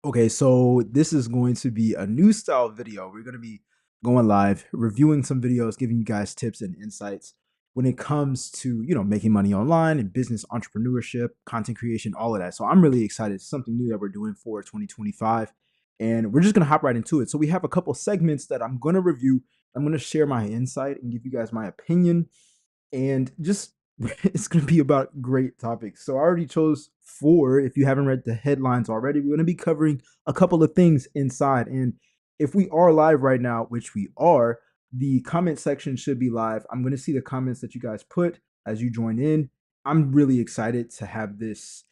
Okay, so this is going to be a new style video. We're going to be going live, reviewing some videos, giving you guys tips and insights when it comes to, making money online and business entrepreneurship, content creation, all of that. So I'm really excited. It's something new that we're doing for 2025, and we're just going to hop right into it. So we have a couple segments that I'm going to review. I'm going to share my insight and give you guys my opinion, and just it's going to be about great topics. So I already chose four. If you haven't read the headlines already, we're going to be covering a couple of things inside. And if we are live right now, which we are, the comment section should be live. I'm going to see the comments that you guys put as you join in. I'm really excited to have this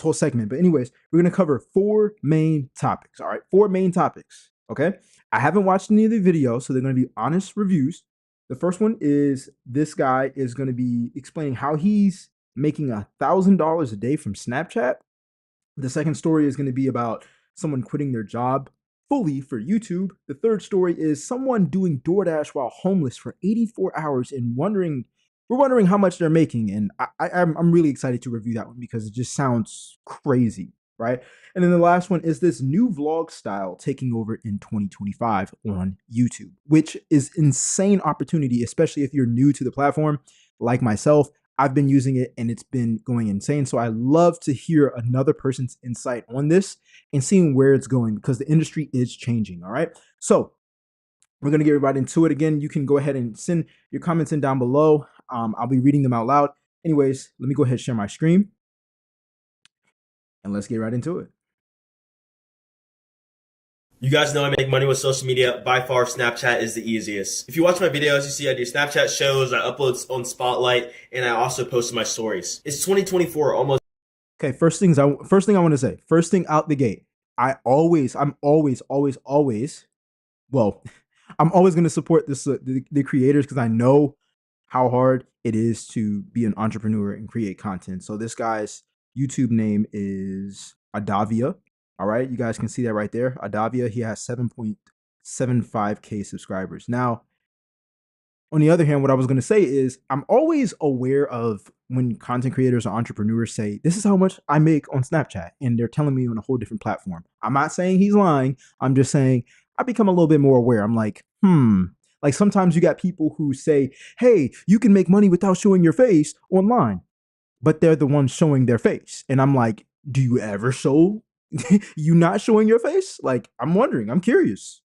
whole segment. But anyways, we're going to cover four main topics. All right, four main topics. Okay, I haven't watched any of the videos, so they're going to be honest reviews. The first one is this guy is going to be explaining how he's making $1,000 a day from Snapchat. The second story is going to be about someone quitting their job fully for YouTube. The third story is someone doing DoorDash while homeless for 84 hours and we're wondering how much they're making. And I'm really excited to review that one because it just sounds crazy, right? And then the last one is this new vlog style taking over in 2025 on YouTube, which is insane opportunity, especially if you're new to the platform like myself. I've been using it and it's been going insane. So I love to hear another person's insight on this and seeing where it's going because the industry is changing. All right. So we're going to get right into it. Again, you can go ahead and send your comments in down below. I'll be reading them out loud. Anyways, let me go ahead and share my screen and let's get right into it. You guys know I make money with social media. By far, Snapchat is the easiest. If you watch my videos, you see I do Snapchat shows, I upload on Spotlight, and I also post my stories. It's 2024, almost. Okay, first thing I want to say, first thing out the gate, I'm always, well, I'm always going to support the creators because I know how hard it is to be an entrepreneur and create content. So this guy's YouTube name is Adavia. All right, you guys can see that right there. Adavia, he has 7.75K subscribers. Now, on the other hand, what I was going to say is I'm always aware of when content creators or entrepreneurs say, this is how much I make on Snapchat, and they're telling me on a whole different platform. I'm not saying he's lying. I'm just saying I become a little bit more aware. I'm like, like sometimes you got people who say, hey, you can make money without showing your face online, but they're the ones showing their face. And I'm like, do you ever show you not showing your face? Like, I'm wondering, I'm curious.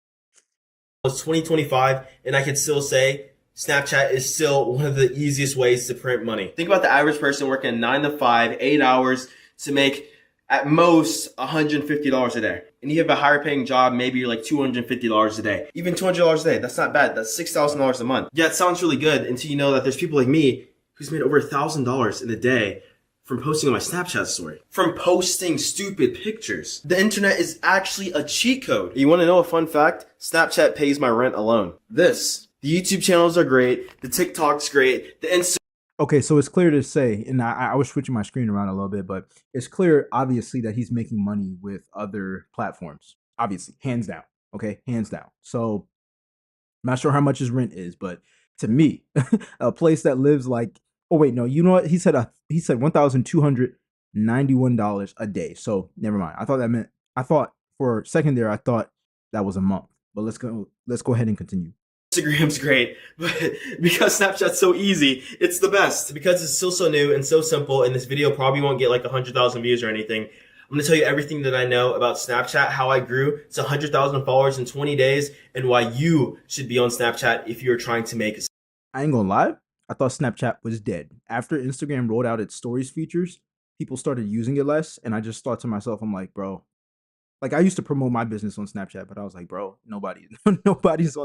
It's 2025, and I can still say Snapchat is still one of the easiest ways to print money. Think about the average person working 9 to 5, 8 hours to make at most $150 a day. And you have a higher paying job, maybe you're like $250 a day. Even $200 a day, that's not bad. That's $6,000 a month. Yeah, it sounds really good until you know that there's people like me who's made over $1,000 in a day from posting on my Snapchat story, from posting stupid pictures. The internet is actually a cheat code. You want to know a fun fact? Snapchat pays my rent alone. The YouTube channels are great. The TikTok's great. The Instagram. Okay, so it's clear to say, and I was switching my screen around a little bit, but it's clear, obviously, that he's making money with other platforms. Obviously, hands down. Okay, hands down. So I'm not sure how much his rent is, but to me, a place that lives like, oh wait, no, you know what? He said $1,291 a day. So never mind. I thought for a second there, I thought that was a month. But let's go ahead and continue. Instagram's great, but because Snapchat's so easy, it's the best. Because it's still so new and so simple, and this video probably won't get like 100,000 views or anything. I'm gonna tell you everything that I know about Snapchat, how I grew to 100,000 followers in 20 days, and why you should be on Snapchat if you're trying to make. I ain't gonna lie, I thought Snapchat was dead. After Instagram rolled out its stories features, people started using it less, and I just thought to myself, I'm like, bro, like I used to promote my business on Snapchat, but I was like, bro, nobody's on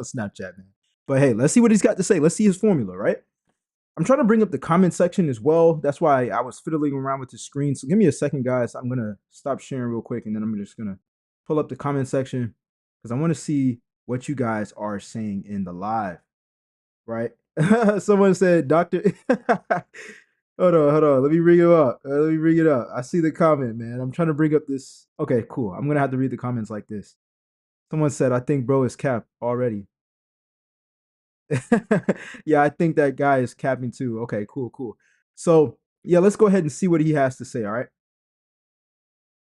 Snapchat, man. But hey, let's see what he's got to say. Let's see his formula, right? I'm trying to bring up the comment section as well. That's why I was fiddling around with the screen. So give me a second, guys. I'm going to stop sharing real quick, and then I'm just going to pull up the comment section because I want to see what you guys are saying in the live, right? Someone said, Dr. Hold on. Let me bring it up. Let me bring it up. I see the comment, man. I'm trying to bring up this. Okay, cool. I'm going to have to read the comments like this. Someone said, I think bro is capped already. Yeah, I think that guy is capping too. Okay, cool. So yeah, let's go ahead and see what he has to say. All right.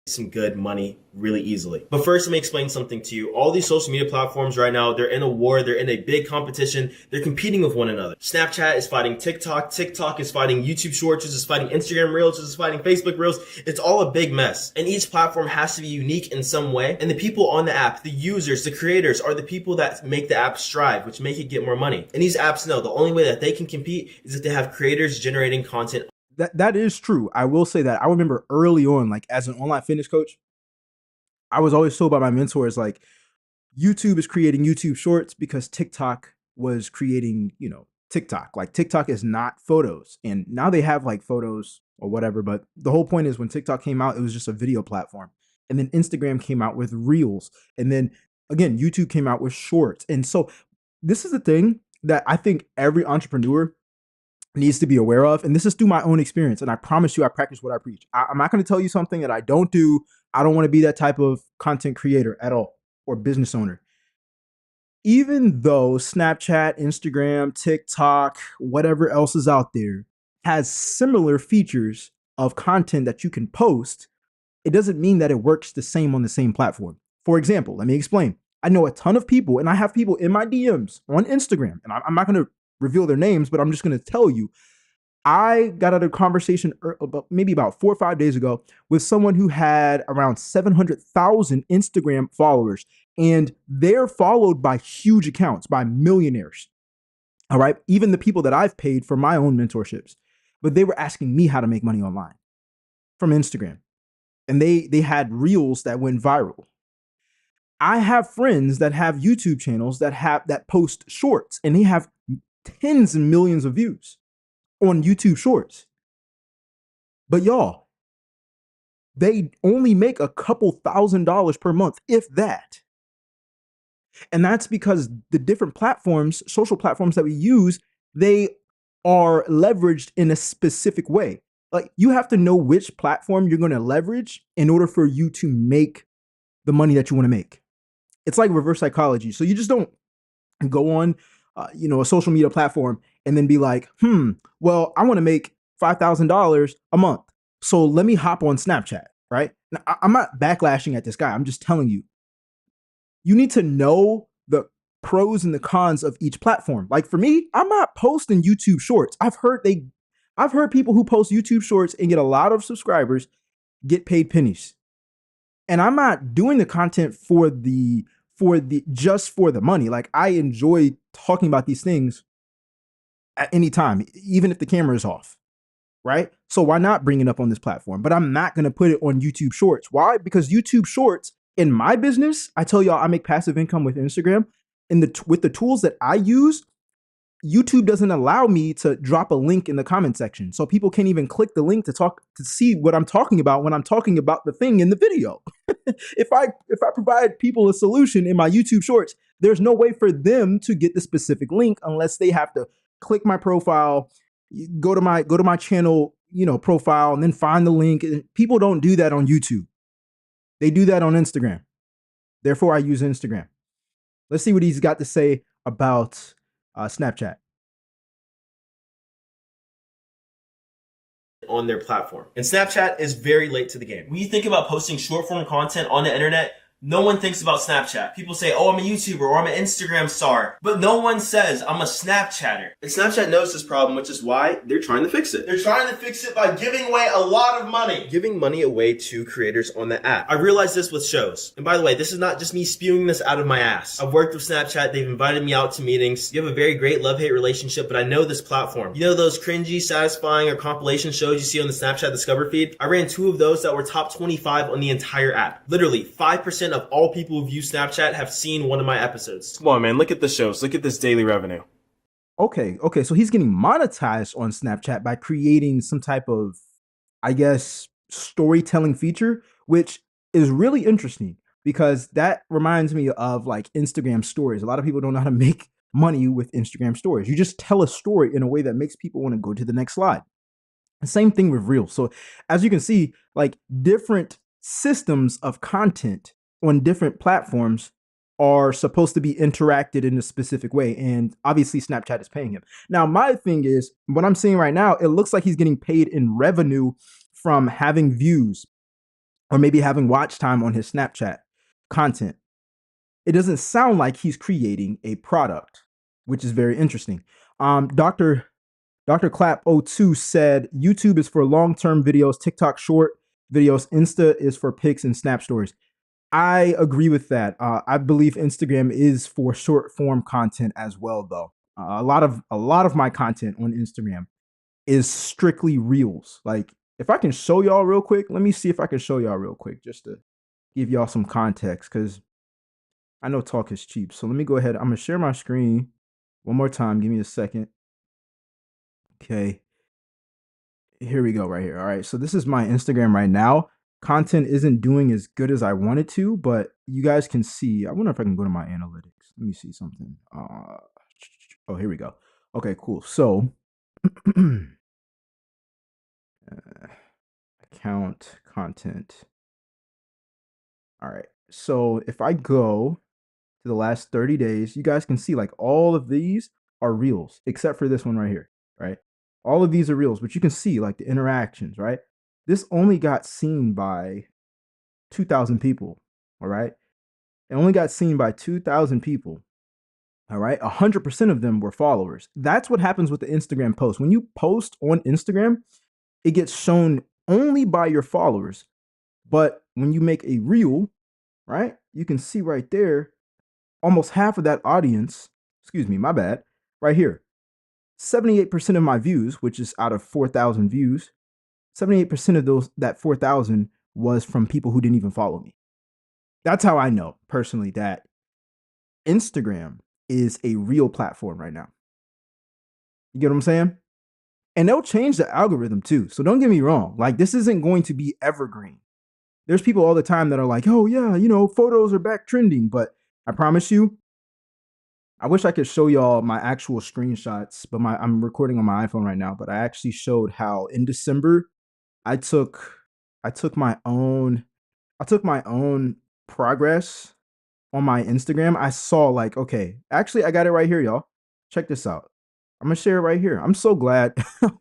some good money really easily. But first, let me explain something to you. All these social media platforms right now, they're in a war. They're in a big competition. They're competing with one another. Snapchat is fighting TikTok. TikTok is fighting YouTube Shorts. Is fighting Instagram Reels. Is fighting Facebook Reels. It's all a big mess. And each platform has to be unique in some way. And the people on the app, the users, the creators, are the people that make the app strive, which make it get more money. And these apps know the only way that they can compete is if they have creators generating content. That is true. I will say that. I remember early on, like as an online fitness coach, I was always told by my mentors, like, YouTube is creating YouTube Shorts because TikTok was creating, TikTok. Like TikTok is not photos. And now they have like photos or whatever. But the whole point is when TikTok came out, it was just a video platform. And then Instagram came out with Reels. And then again, YouTube came out with Shorts. And so this is the thing that I think every entrepreneur needs to be aware of. And this is through my own experience. And I promise you, I practice what I preach. I'm not going to tell you something that I don't do. I don't want to be that type of content creator at all or business owner. Even though Snapchat, Instagram, TikTok, whatever else is out there has similar features of content that you can post, it doesn't mean that it works the same on the same platform. For example, let me explain. I know a ton of people, and I have people in my DMs on Instagram, and I'm not going to reveal their names, but I'm just going to tell you, I got out of a conversation maybe about 4 or 5 days ago with someone who had around 700,000 Instagram followers, and they're followed by huge accounts, by millionaires. All right. Even the people that I've paid for my own mentorships, but they were asking me how to make money online from Instagram. And they had reels that went viral. I have friends that have YouTube channels that post shorts, and they have tens of millions of views on YouTube Shorts. But y'all, they only make a couple $1,000s per month, if that. And that's because the different platforms, social platforms that we use, they are leveraged in a specific way. Like you have to know which platform you're going to leverage in order for you to make the money that you want to make. It's like reverse psychology. So you just don't go on, a social media platform and then be like, well, I want to make $5,000 a month. So let me hop on Snapchat, right? Now, I'm not backlashing at this guy. I'm just telling you, you need to know the pros and the cons of each platform. Like for me, I'm not posting YouTube Shorts. I've heard people who post YouTube Shorts and get a lot of subscribers get paid pennies. And I'm not doing the content for the money. Like I enjoy talking about these things at any time, even if the camera is off, right? So why not bring it up on this platform? But I'm not going to put it on YouTube Shorts. Why? Because YouTube Shorts, in my business, I tell y'all I make passive income with Instagram. With the tools that I use, YouTube doesn't allow me to drop a link in the comment section. So people can't even click the link to see what I'm talking about when I'm talking about the thing in the video. If I provide people a solution in my YouTube Shorts, there's no way for them to get the specific link unless they have to click my profile, go to my channel, profile, and then find the link. People don't do that on YouTube. They do that on Instagram. Therefore, I use Instagram. Let's see what he's got to say about Snapchat. On their platform. And Snapchat is very late to the game. When you think about posting short form content on the internet, no one thinks about Snapchat. People say, oh, I'm a YouTuber or I'm an Instagram star. But no one says I'm a Snapchatter. And Snapchat knows this problem, which is why they're trying to fix it. They're trying to fix it by giving away a lot of money. Giving money away to creators on the app. I realized this with shows. And by the way, this is not just me spewing this out of my ass. I've worked with Snapchat. They've invited me out to meetings. You have a very great love-hate relationship, but I know this platform. You know those cringy, satisfying, or compilation shows you see on the Snapchat Discover feed? I ran 2 of those that were top 25 on the entire app. Literally, 5% of all people who view Snapchat have seen one of my episodes. Come on, man. Look at the shows. Look at this daily revenue. Okay. So he's getting monetized on Snapchat by creating some type of, I guess, storytelling feature, which is really interesting because that reminds me of like Instagram stories. A lot of people don't know how to make money with Instagram stories. You just tell a story in a way that makes people want to go to the next slide. Same thing with Reels. So as you can see, like different systems of content on different platforms are supposed to be interacted in a specific way. And obviously Snapchat is paying him. Now, my thing is, what I'm seeing right now, it looks like he's getting paid in revenue from having views. or maybe having watch time on his Snapchat content. It doesn't sound like he's creating a product, which is very interesting. Dr. Clap02 said YouTube is for long-term videos, TikTok short videos, Insta is for pics and Snap stories. I agree with that. I believe Instagram is for short form content as well, though. A lot of my content on Instagram is strictly reels. Like, if I can show y'all real quick, let me see if I can show y'all real quick just to give y'all some context, because I know talk is cheap. So let me go ahead. I'm gonna share my screen one more time. Give me a second. Okay. Here we go, right here. All right. So this is my Instagram right now. Content isn't doing as good as I wanted to, but you guys can see. I wonder if I can go to my analytics. Let me see something. Oh, here we go. Okay, cool. So account content. All right. So if I go to the last 30 days, you guys can see like all of these are reels, except for this one right here, right? All of these are reels, but you can see like the interactions, right? This only got seen by 2,000 people, all right? It only got seen by 2,000 people, all right? 100% of them were followers. That's what happens with the Instagram post. When you post on Instagram, it gets shown only by your followers. But when you make a reel, right, you can see right there, almost half of that audience, excuse me, my bad, right here, 78% of my views, which is out of 4,000 views, 78% of that 4,000 was from people who didn't even follow me. That's how I know personally that Instagram is a real platform right now. You get what I'm saying? And they'll change the algorithm too. So don't get me wrong. Like, this isn't going to be evergreen. There's people all the time that are like, oh yeah, photos are back trending. But I promise you, I wish I could show y'all my actual screenshots, but I'm recording on my iPhone right now. But I actually showed how in December I took my own progress on my Instagram. I saw like, okay, actually I got it right here, y'all. Check this out. I'm gonna share it right here. I'm so glad.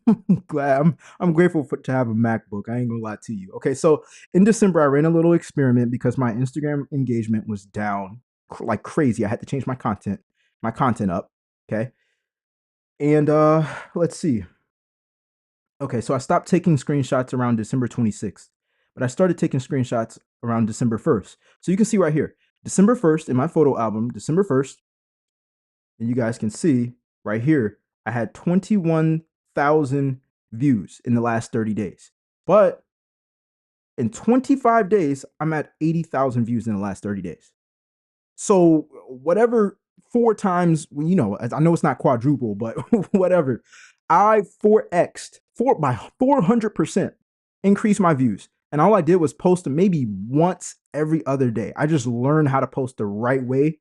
I'm grateful to have a MacBook. I ain't gonna lie to you. Okay, so in December I ran a little experiment because my Instagram engagement was down like crazy. I had to change my content up. Okay, and let's see. Okay, so I stopped taking screenshots around December 26th, but I started taking screenshots around December 1st. So you can see right here, December 1st in my photo album, December 1st, and you guys can see right here, I had 21,000 views in the last 30 days. But in 25 days, I'm at 80,000 views in the last 30 days. So whatever, 4 times, I know it's not quadruple, but whatever, I 4x'd by 400% increased my views. And all I did was post them maybe once every other day. I just learned how to post the right way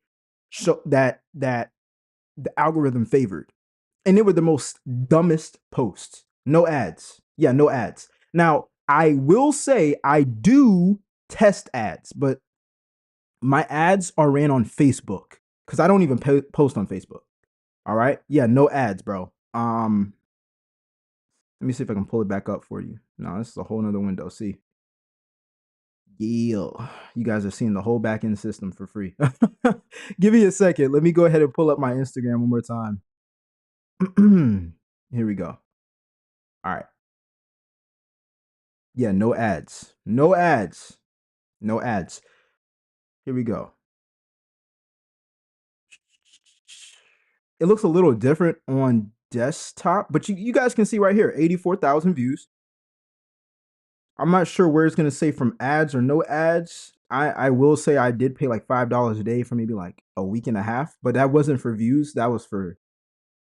so that the algorithm favored. And they were the most dumbest posts. No ads. Yeah, no ads. Now, I will say I do test ads, but my ads are ran on Facebook because I don't even post on Facebook. All right. Yeah, no ads, bro. Let me see if I can pull it back up for you. No, this is a whole nother window. See. Yeah, you guys are seeing the whole back end system for free. Give me a second. Let me go ahead and pull up my Instagram one more time. Here we go. All right. Yeah, no ads. No ads. No ads. Here we go. It looks a little different on desktop, but you guys can see right here, 84,000 views. I'm not sure where it's going to say from ads or no ads. I will say I did pay like $5 a day for maybe like a week and a half, but that wasn't for views. That was for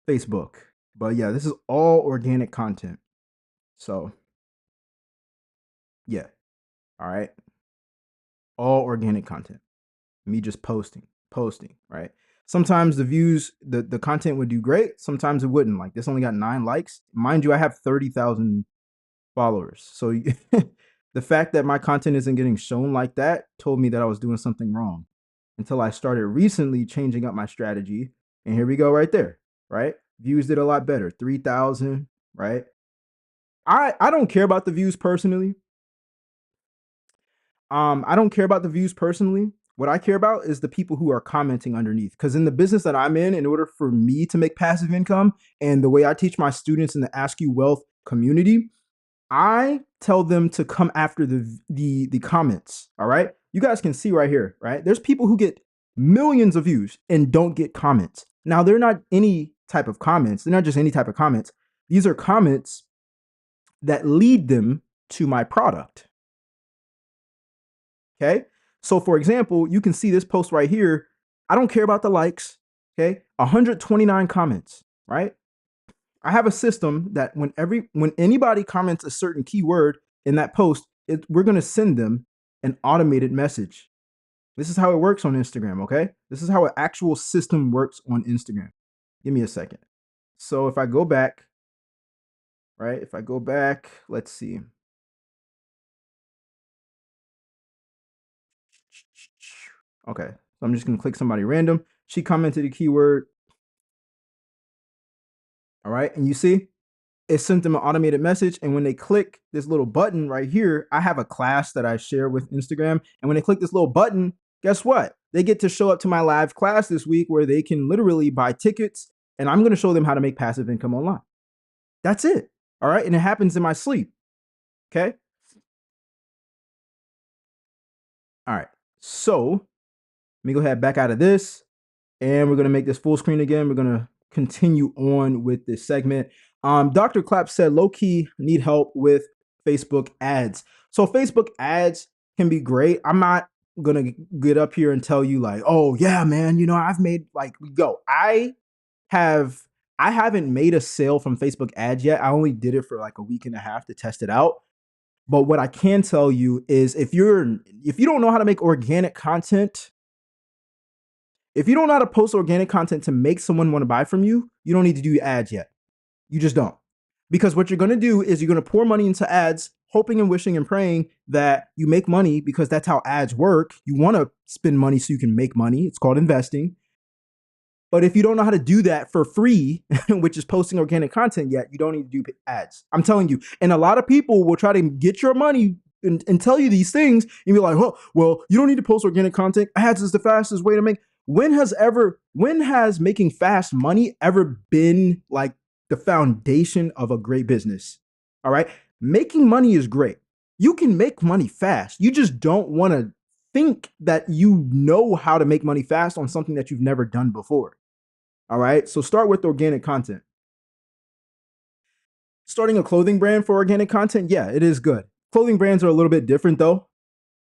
Facebook. But yeah, this is all organic content. So yeah. All right. All organic content. Me just posting, right? Sometimes the views, the content would do great. Sometimes it wouldn't. Like this only got 9 likes. Mind you, I have 30,000 followers. So the fact that my content isn't getting shown like that told me that I was doing something wrong until I started recently changing up my strategy. And here we go right there, right? Views did a lot better, 3,000, right? I don't care about the views personally. I don't care about the views personally. What I care about is the people who are commenting underneath. Because in the business that I'm in order for me to make passive income and the way I teach my students in the Ask You Wealth community, I tell them to come after the comments. All right. You guys can see right here, right? There's people who get millions of views and don't get comments. Now, they're not any type of comments. They're not just any type of comments. These are comments that lead them to my product. Okay. So for example, you can see this post right here. I don't care about the likes. Okay. 129 comments, right? I have a system that when anybody comments a certain keyword in that post, we're going to send them an automated message. This is how it works on Instagram. Okay. This is how an actual system works on Instagram. Give me a second. So if I go back, right? If I go back, let's see. Okay, so I'm just gonna click somebody random. She commented a keyword. All right, and you see, it sent them an automated message. And when they click this little button right here, I have a class that I share with Instagram. And when they click this little button, guess what? They get to show up to my live class this week where they can literally buy tickets. And I'm gonna show them how to make passive income online. That's it. All right, and it happens in my sleep. Okay. All right, so let me go ahead back out of this. And we're going to make this full screen again. We're going to continue on with this segment. Dr. Clapp said, low key need help with Facebook ads. So Facebook ads can be great. I'm not going to get up here and tell you like, oh yeah, man, you know, I've made like, I haven't made a sale from Facebook ads yet. I only did it for like a week and a half to test it out. But what I can tell you is if you don't know how to make organic content, if you don't know how to post organic content to make someone want to buy from you, you don't need to do ads yet. You just don't. Because what you're going to do is you're going to pour money into ads, hoping and wishing and praying that you make money because that's how ads work. You want to spend money so you can make money. It's called investing. But if you don't know how to do that for free, which is posting organic content yet, you don't need to do ads. I'm telling you. And a lot of people will try to get your money and tell you these things and be like, oh, well, you don't need to post organic content. Ads is the fastest way to make. When has making fast money ever been like the foundation of a great business? All right. Making money is great. You can make money fast. You just don't want to think that you know how to make money fast on something that you've never done before. All right. So start with organic content. Starting a clothing brand for organic content. Yeah, it is good. Clothing brands are a little bit different though.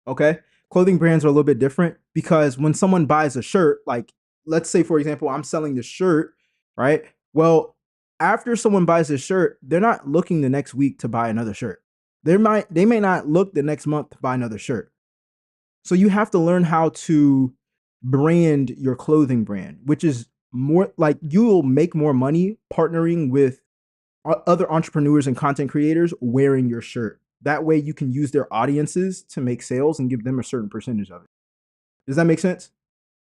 Okay. Clothing brands are a little bit different because when someone buys a shirt, like let's say, for example, I'm selling this shirt, right? Well, after someone buys this shirt, they're not looking the next week to buy another shirt. They may not look the next month to buy another shirt. So you have to learn how to brand your clothing brand, which is more like you will make more money partnering with other entrepreneurs and content creators wearing your shirt. That way you can use their audiences to make sales and give them a certain percentage of it. Does that make sense?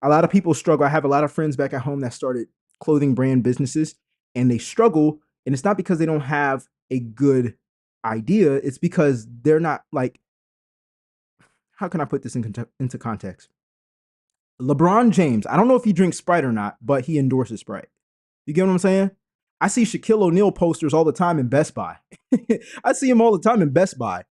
A lot of people struggle. I have a lot of friends back at home that started clothing brand businesses and they struggle. And it's not because they don't have a good idea. It's because they're not like, how can I put this into context? LeBron James, I don't know if he drinks Sprite or not, but he endorses Sprite. You get what I'm saying? I see Shaquille O'Neal posters all the time in Best Buy. I see him all the time in Best Buy.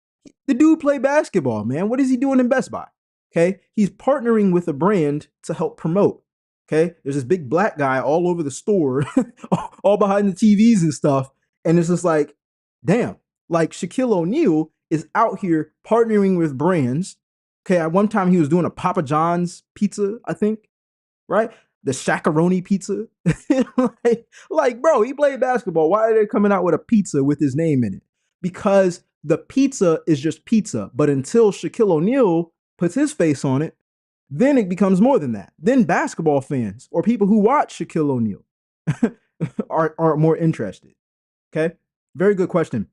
The dude play basketball, man. What is he doing in Best Buy? Okay. He's partnering with a brand to help promote. Okay. There's this big black guy all over the store, all behind the TVs and stuff. And it's just like, damn, like Shaquille O'Neal is out here partnering with brands. Okay. At one time, he was doing a Papa John's pizza, I think, right? The Shakaroni pizza. like, bro, he played basketball. Why are they coming out with a pizza with his name in it? Because the pizza is just pizza. But until Shaquille O'Neal puts his face on it, then it becomes more than that. Then basketball fans or people who watch Shaquille O'Neal are more interested. Okay. Very good question.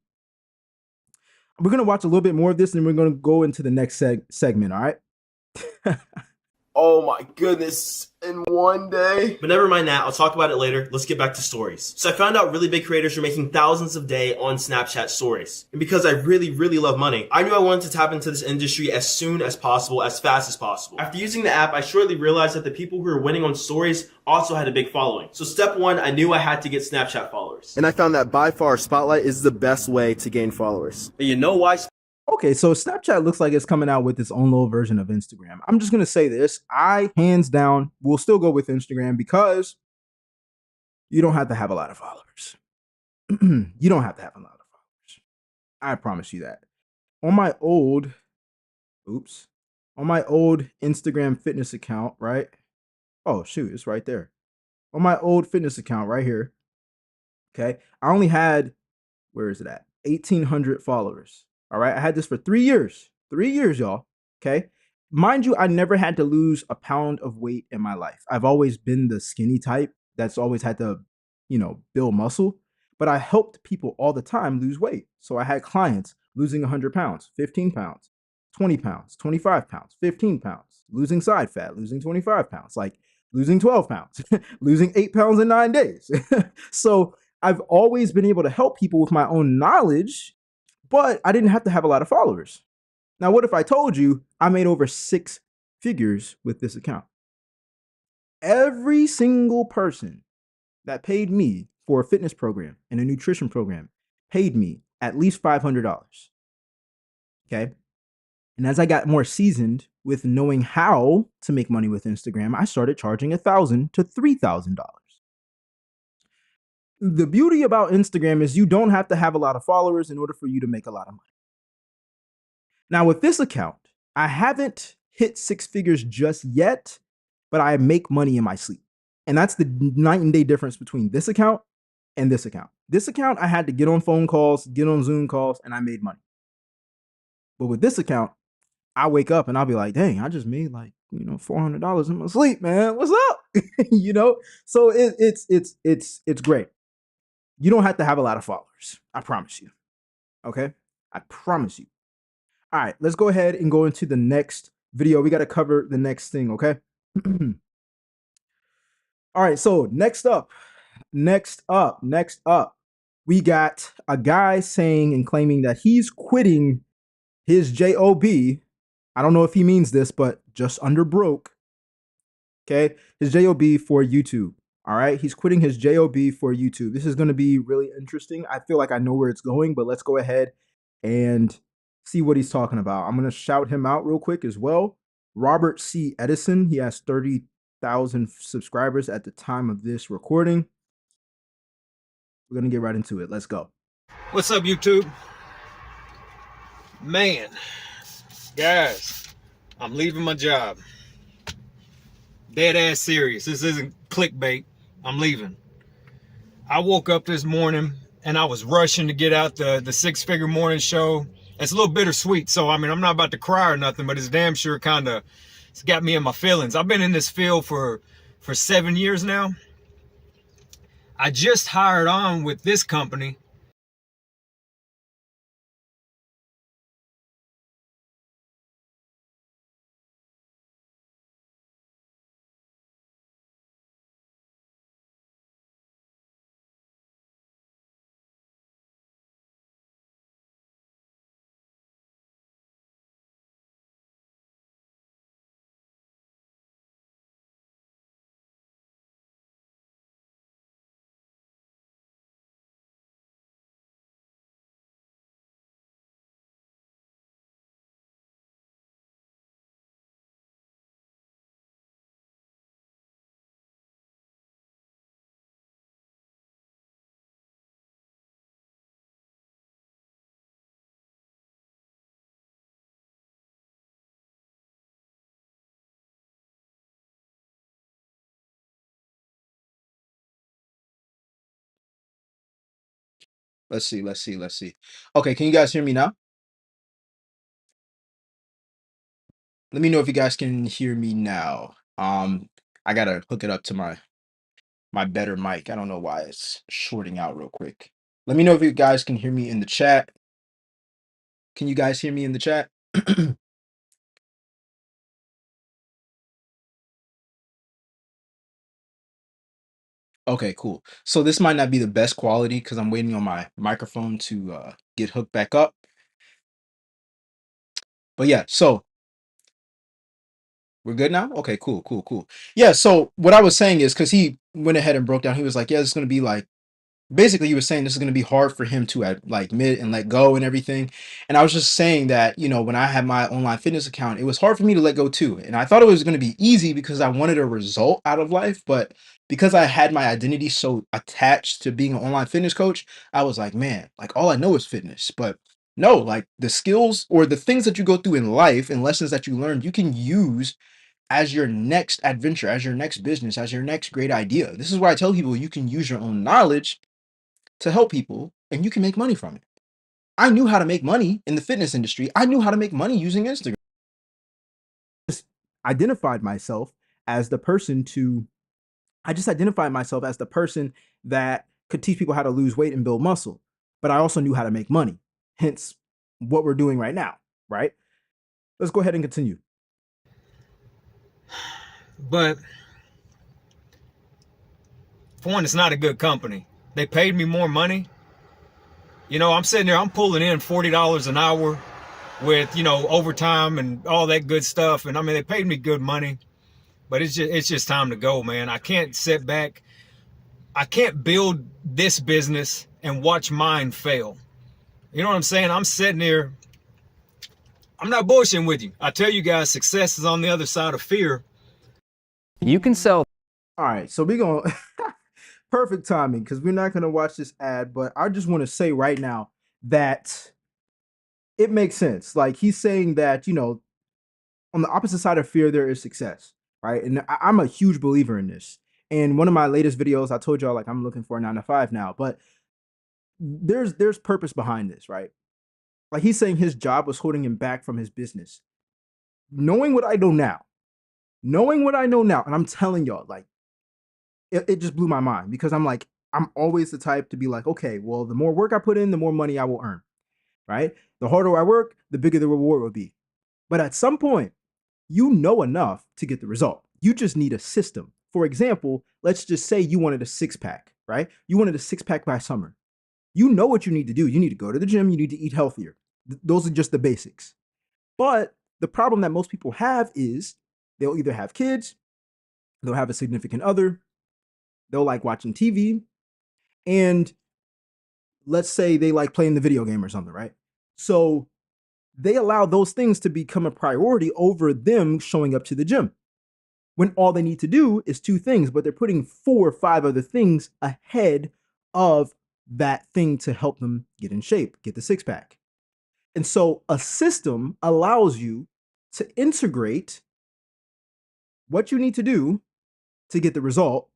We're going to watch a little bit more of this and we're going to go into the next segment. All right. Oh my goodness, in one day. But never mind that, I'll talk about it later. Let's get back to stories. So I found out really big creators are making thousands a day on Snapchat stories. And because I really, really love money, I knew I wanted to tap into this industry as soon as possible, as fast as possible. After using the app, I shortly realized that the people who were winning on stories also had a big following. So step one, I knew I had to get Snapchat followers. And I found that by far, Spotlight is the best way to gain followers. And you know why? Okay, so Snapchat looks like it's coming out with its own little version of Instagram. I'm just going to say this. I, hands down, will still go with Instagram because you don't have to have a lot of followers. You don't have to have a lot of followers. I promise you that. On my old Instagram fitness account, right? Oh, shoot, it's right there. On my old fitness account right here, okay, I only had, where is it at? 1,800 followers. All right. I had this for 3 years. 3 years, y'all. Okay. Mind you, I never had to lose a pound of weight in my life. I've always been the skinny type that's always had to, build muscle. But I helped people all the time lose weight. So I had clients losing 100 pounds, 15 pounds, 20 pounds, 25 pounds, 15 pounds, losing side fat, losing 25 pounds, like losing 12 pounds, losing 8 pounds in 9 days. So I've always been able to help people with my own knowledge, but I didn't have to have a lot of followers. Now, what if I told you I made over 6 figures with this account? Every single person that paid me for a fitness program and a nutrition program paid me at least $500. Okay. And as I got more seasoned with knowing how to make money with Instagram, I started charging $1,000 to $3,000. The beauty about Instagram is you don't have to have a lot of followers in order for you to make a lot of money. Now, with this account, I haven't hit 6 figures just yet, but I make money in my sleep. And that's the night and day difference between this account and this account. This account, I had to get on phone calls, get on Zoom calls, and I made money. But with this account, I wake up and I'll be like, dang, I just made like, $400 in my sleep, man. What's up? So it's great. You don't have to have a lot of followers. I promise you. Okay. I promise you. All right, let's go ahead and go into the next video. We got to cover the next thing. Okay. All right. So next up, we got a guy saying and claiming that he's quitting his job. I don't know if he means this, but just under broke. Okay. His job for YouTube. All right. He's quitting his job for YouTube. This is going to be really interesting. I feel like I know where it's going, but let's go ahead and see what he's talking about. I'm going to shout him out real quick as well. Robert C. Edison. He has 30,000 subscribers at the time of this recording. We're going to get right into it. Let's go. What's up, YouTube? Man, guys, I'm leaving my job. Dead ass serious. This isn't clickbait. I'm leaving. I woke up this morning and I was rushing to get out the 6-figure morning show. It's a little bittersweet. So, I mean, I'm not about to cry or nothing, but it's damn sure it's got me in my feelings. I've been in this field for 7 years now. I just hired on with this company. Let's see. Okay, can you guys hear me now? Let me know if you guys can hear me now. I gotta hook it up to my better mic. I don't know why it's shorting out real quick. Let me know if you guys can hear me in the chat. Can you guys hear me in the chat? Okay, cool. So this might not be the best quality because I'm waiting on my microphone to get hooked back up. But yeah, so we're good now? Okay, cool, cool, cool. Yeah, so what I was saying is because he went ahead and broke down, he was like, yeah, it's going to be like, basically he was saying this is going to be hard for him to like admit and let go and everything. And I was just saying that, you know, when I had my online fitness account, it was hard for me to let go too. And I thought it was going to be easy because I wanted a result out of life, but because I had my identity so attached to being an online fitness coach, I was like, man, like all I know is fitness. But no, like the skills or the things that you go through in life and lessons that you learn, you can use as your next adventure, as your next business, as your next great idea. This is why I tell people you can use your own knowledge to help people and you can make money from it. I knew how to make money in the fitness industry. I knew how to make money using Instagram. Just identified myself as the person to I just identified myself as the person that could teach people how to lose weight and build muscle. But I also knew how to make money. Hence what we're doing right now, right? Let's go ahead and continue. But for one, it's not a good company. They paid me more money. You know, I'm sitting there, I'm pulling in $40 an hour with, you know, overtime and all that good stuff. And I mean, they paid me good money, but it's just time to go, man. I can't sit back. I can't build this business and watch mine fail. You know what I'm saying? I'm sitting there. I'm not bullshitting with you. I tell you guys, success is on the other side of fear. You can sell. All right, so we're going to perfect timing because we're not going to watch this ad, but I just want to say right now that it makes sense. Like he's saying that, you know, on the opposite side of fear, there is success, right? And I'm a huge believer in this. And one of my latest videos, I told y'all like I'm looking for a 9 to 5 now, but there's purpose behind this, right? Like he's saying his job was holding him back from his business. Knowing what I know now, and I'm telling y'all, like it just blew my mind because I'm like, I'm always the type to be like, okay, well, the more work I put in, the more money I will earn, right? The harder I work, the bigger the reward will be. But at some point, you know enough to get the result. You just need a system. For example, let's just say you wanted a 6-pack, right? You wanted a 6-pack by summer. You know what you need to do. You need to go to the gym. You need to eat healthier. Those are just the basics. But the problem that most people have is they'll either have kids, they'll have a significant other, they'll like watching TV, and let's say they like playing the video game or something, right? So they allow those things to become a priority over them showing up to the gym when all they need to do is 2 things, but they're putting 4 or 5 other things ahead of that thing to help them get in shape, get the 6-pack. And so a system allows you to integrate what you need to do to get the result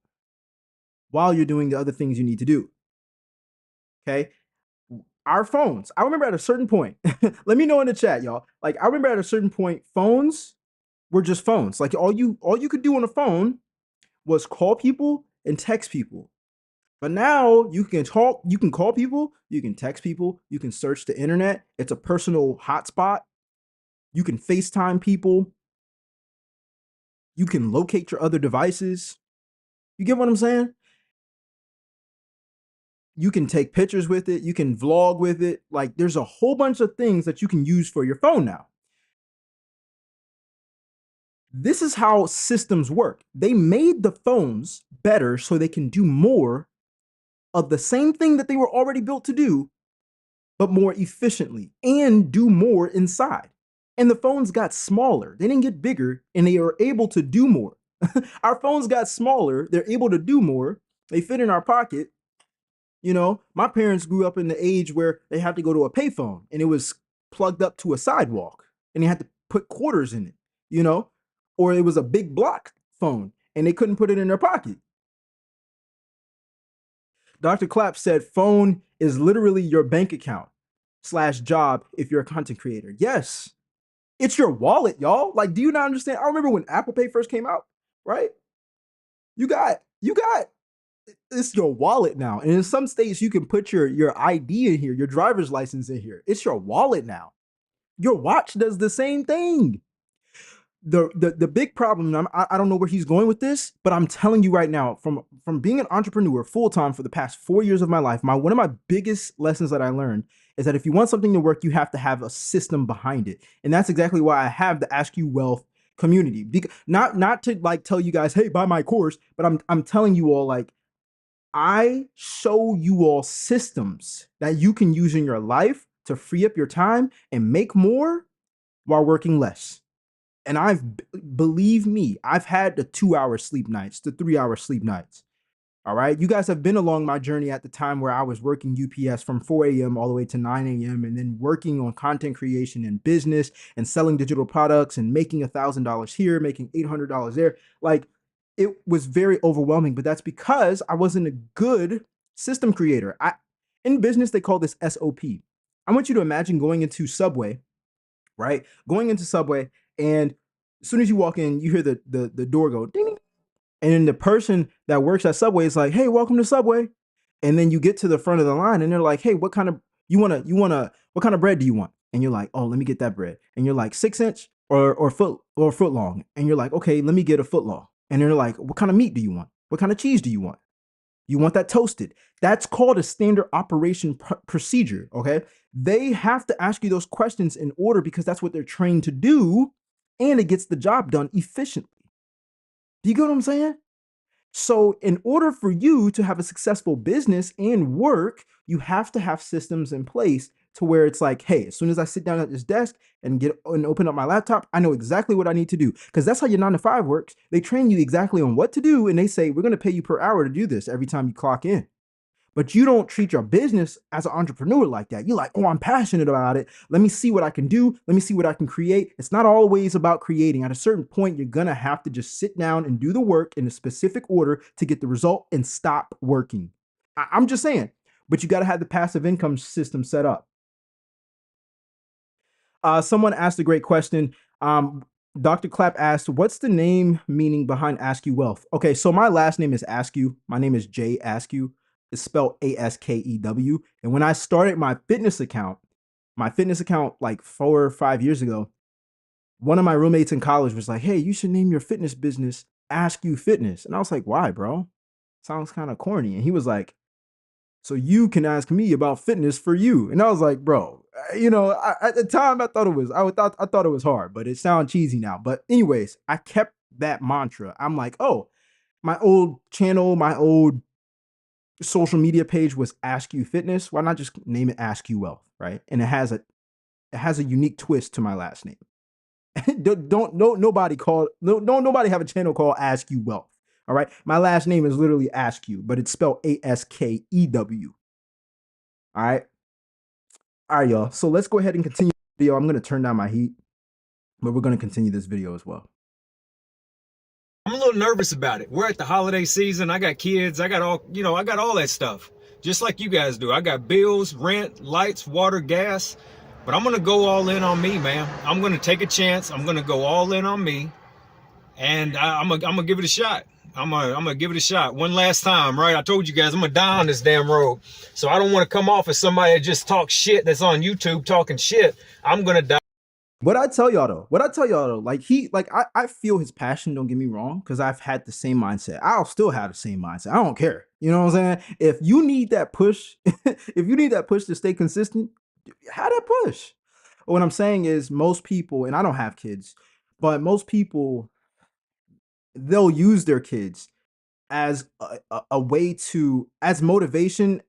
while you're doing the other things you need to do. Okay? Our phones, I remember at a certain point, let me know in the chat, y'all. Like, I remember at a certain point, phones were just phones. Like, all you could do on a phone was call people and text people. But now you can talk, you can call people, you can text people, you can search the internet. It's a personal hotspot. You can FaceTime people. You can locate your other devices. You get what I'm saying? You can take pictures with it. You can vlog with it. Like there's a whole bunch of things that you can use for your phone now. This is how systems work. They made the phones better so they can do more of the same thing that they were already built to do, but more efficiently and do more inside. And the phones got smaller. They didn't get bigger and they are able to do more. Our phones got smaller. They're able to do more. They fit in our pocket. You know, my parents grew up in the age where they had to go to a payphone and it was plugged up to a sidewalk and they had to put quarters in it, you know, or it was a big block phone and they couldn't put it in their pocket. Dr. Clapp said phone is literally your bank account / job if you're a content creator. Yes, it's your wallet, y'all. Like, do you not understand? I remember when Apple Pay first came out, right? You got it's your wallet now. And in some states, you can put your ID in here, your driver's license in here. It's your wallet now. Your watch does the same thing. the big problem, I don't know where he's going with this, but I'm telling you right now, from being an entrepreneur full time for the past 4 years of my life, one of my biggest lessons that I learned is that if you want something to work, you have to have a system behind it, and that's exactly why I have the AskUWealth community. Not to like tell you guys, hey, buy my course, but I'm telling you all, like, I show you all systems that you can use in your life to free up your time and make more while working less. And believe me, I've had the 2-hour sleep nights, the 3-hour sleep nights. All right. You guys have been along my journey at the time where I was working UPS from 4 a.m. all the way to 9 a.m. and then working on content creation and business and selling digital products and making $1,000 here, making $800 there. Like, it was very overwhelming, but that's because I wasn't a good system creator. In business, they call this SOP. I want you to imagine going into Subway, right? Going into Subway, and as soon as you walk in, you hear the door go ding, ding. And then the person that works at Subway is like, hey, welcome to Subway. And then you get to the front of the line and they're like, hey, what kind of bread do you want? And you're like, oh, let me get that bread. And you're like, 6-inch or foot long. And you're like, okay, let me get a foot long. And they're like, what kind of meat do you want? What kind of cheese do you want? You want that toasted. That's called a standard operation procedure, okay? They have to ask you those questions in order because that's what they're trained to do, and it gets the job done efficiently. Do you get what I'm saying? So in order for you to have a successful business and work, you have to have systems in place to where it's like, hey, as soon as I sit down at this desk and open up my laptop, I know exactly what I need to do. Because that's how your 9-to-5 works. They train you exactly on what to do, and they say, we're going to pay you per hour to do this every time you clock in. But you don't treat your business as an entrepreneur like that. You're like, oh, I'm passionate about it. Let me see what I can do. Let me see what I can create. It's not always about creating. At a certain point, you're going to have to just sit down and do the work in a specific order to get the result and stop working. I'm just saying, but you got to have the passive income system set up. Someone asked a great question. Dr. Clapp asked, what's the name meaning behind AskUWealth? Okay, so my last name is Askew. My name is Jay Askew. It's spelled ASKEW. And when I started my fitness account like 4 or 5 years ago, one of my roommates in college was like, hey, you should name your fitness business AskU Fitness. And I was like, why, bro? Sounds kind of corny. And he was like, so you can ask me about fitness for you. And I was like, bro, at the time I thought it was hard, but it sounds cheesy now. But anyways, I kept that mantra. I'm like, oh, my old channel, my old social media page was AskU Fitness. Why not just name it AskUWealth, right? And it has a unique twist to my last name. Nobody have a channel called AskUWealth. All right. My last name is literally Askew, but it's spelled ASKEW. All right. All right, y'all. So let's go ahead and continue the video. I'm going to turn down my heat, but we're going to continue this video as well. I'm a little nervous about it. We're at the holiday season. I got kids. I got all that stuff. Just like you guys do. I got bills, rent, lights, water, gas. But I'm going to go all in on me, man. I'm going to take a chance. I'm going to go all in on me. And I'm going to give it a shot. I'm gonna give it a shot one last time, right? I told you guys I'm gonna die on this damn road. So I don't want to come off as somebody that just talks shit that's on YouTube talking shit. I'm gonna die. What I tell y'all though, like I feel his passion, don't get me wrong, because I've had the same mindset. I'll still have the same mindset. I don't care. You know what I'm saying? If you need that push, if you need that push to stay consistent, have that push. What I'm saying is most people, and I don't have kids, but most people, they'll use their kids as a way as motivation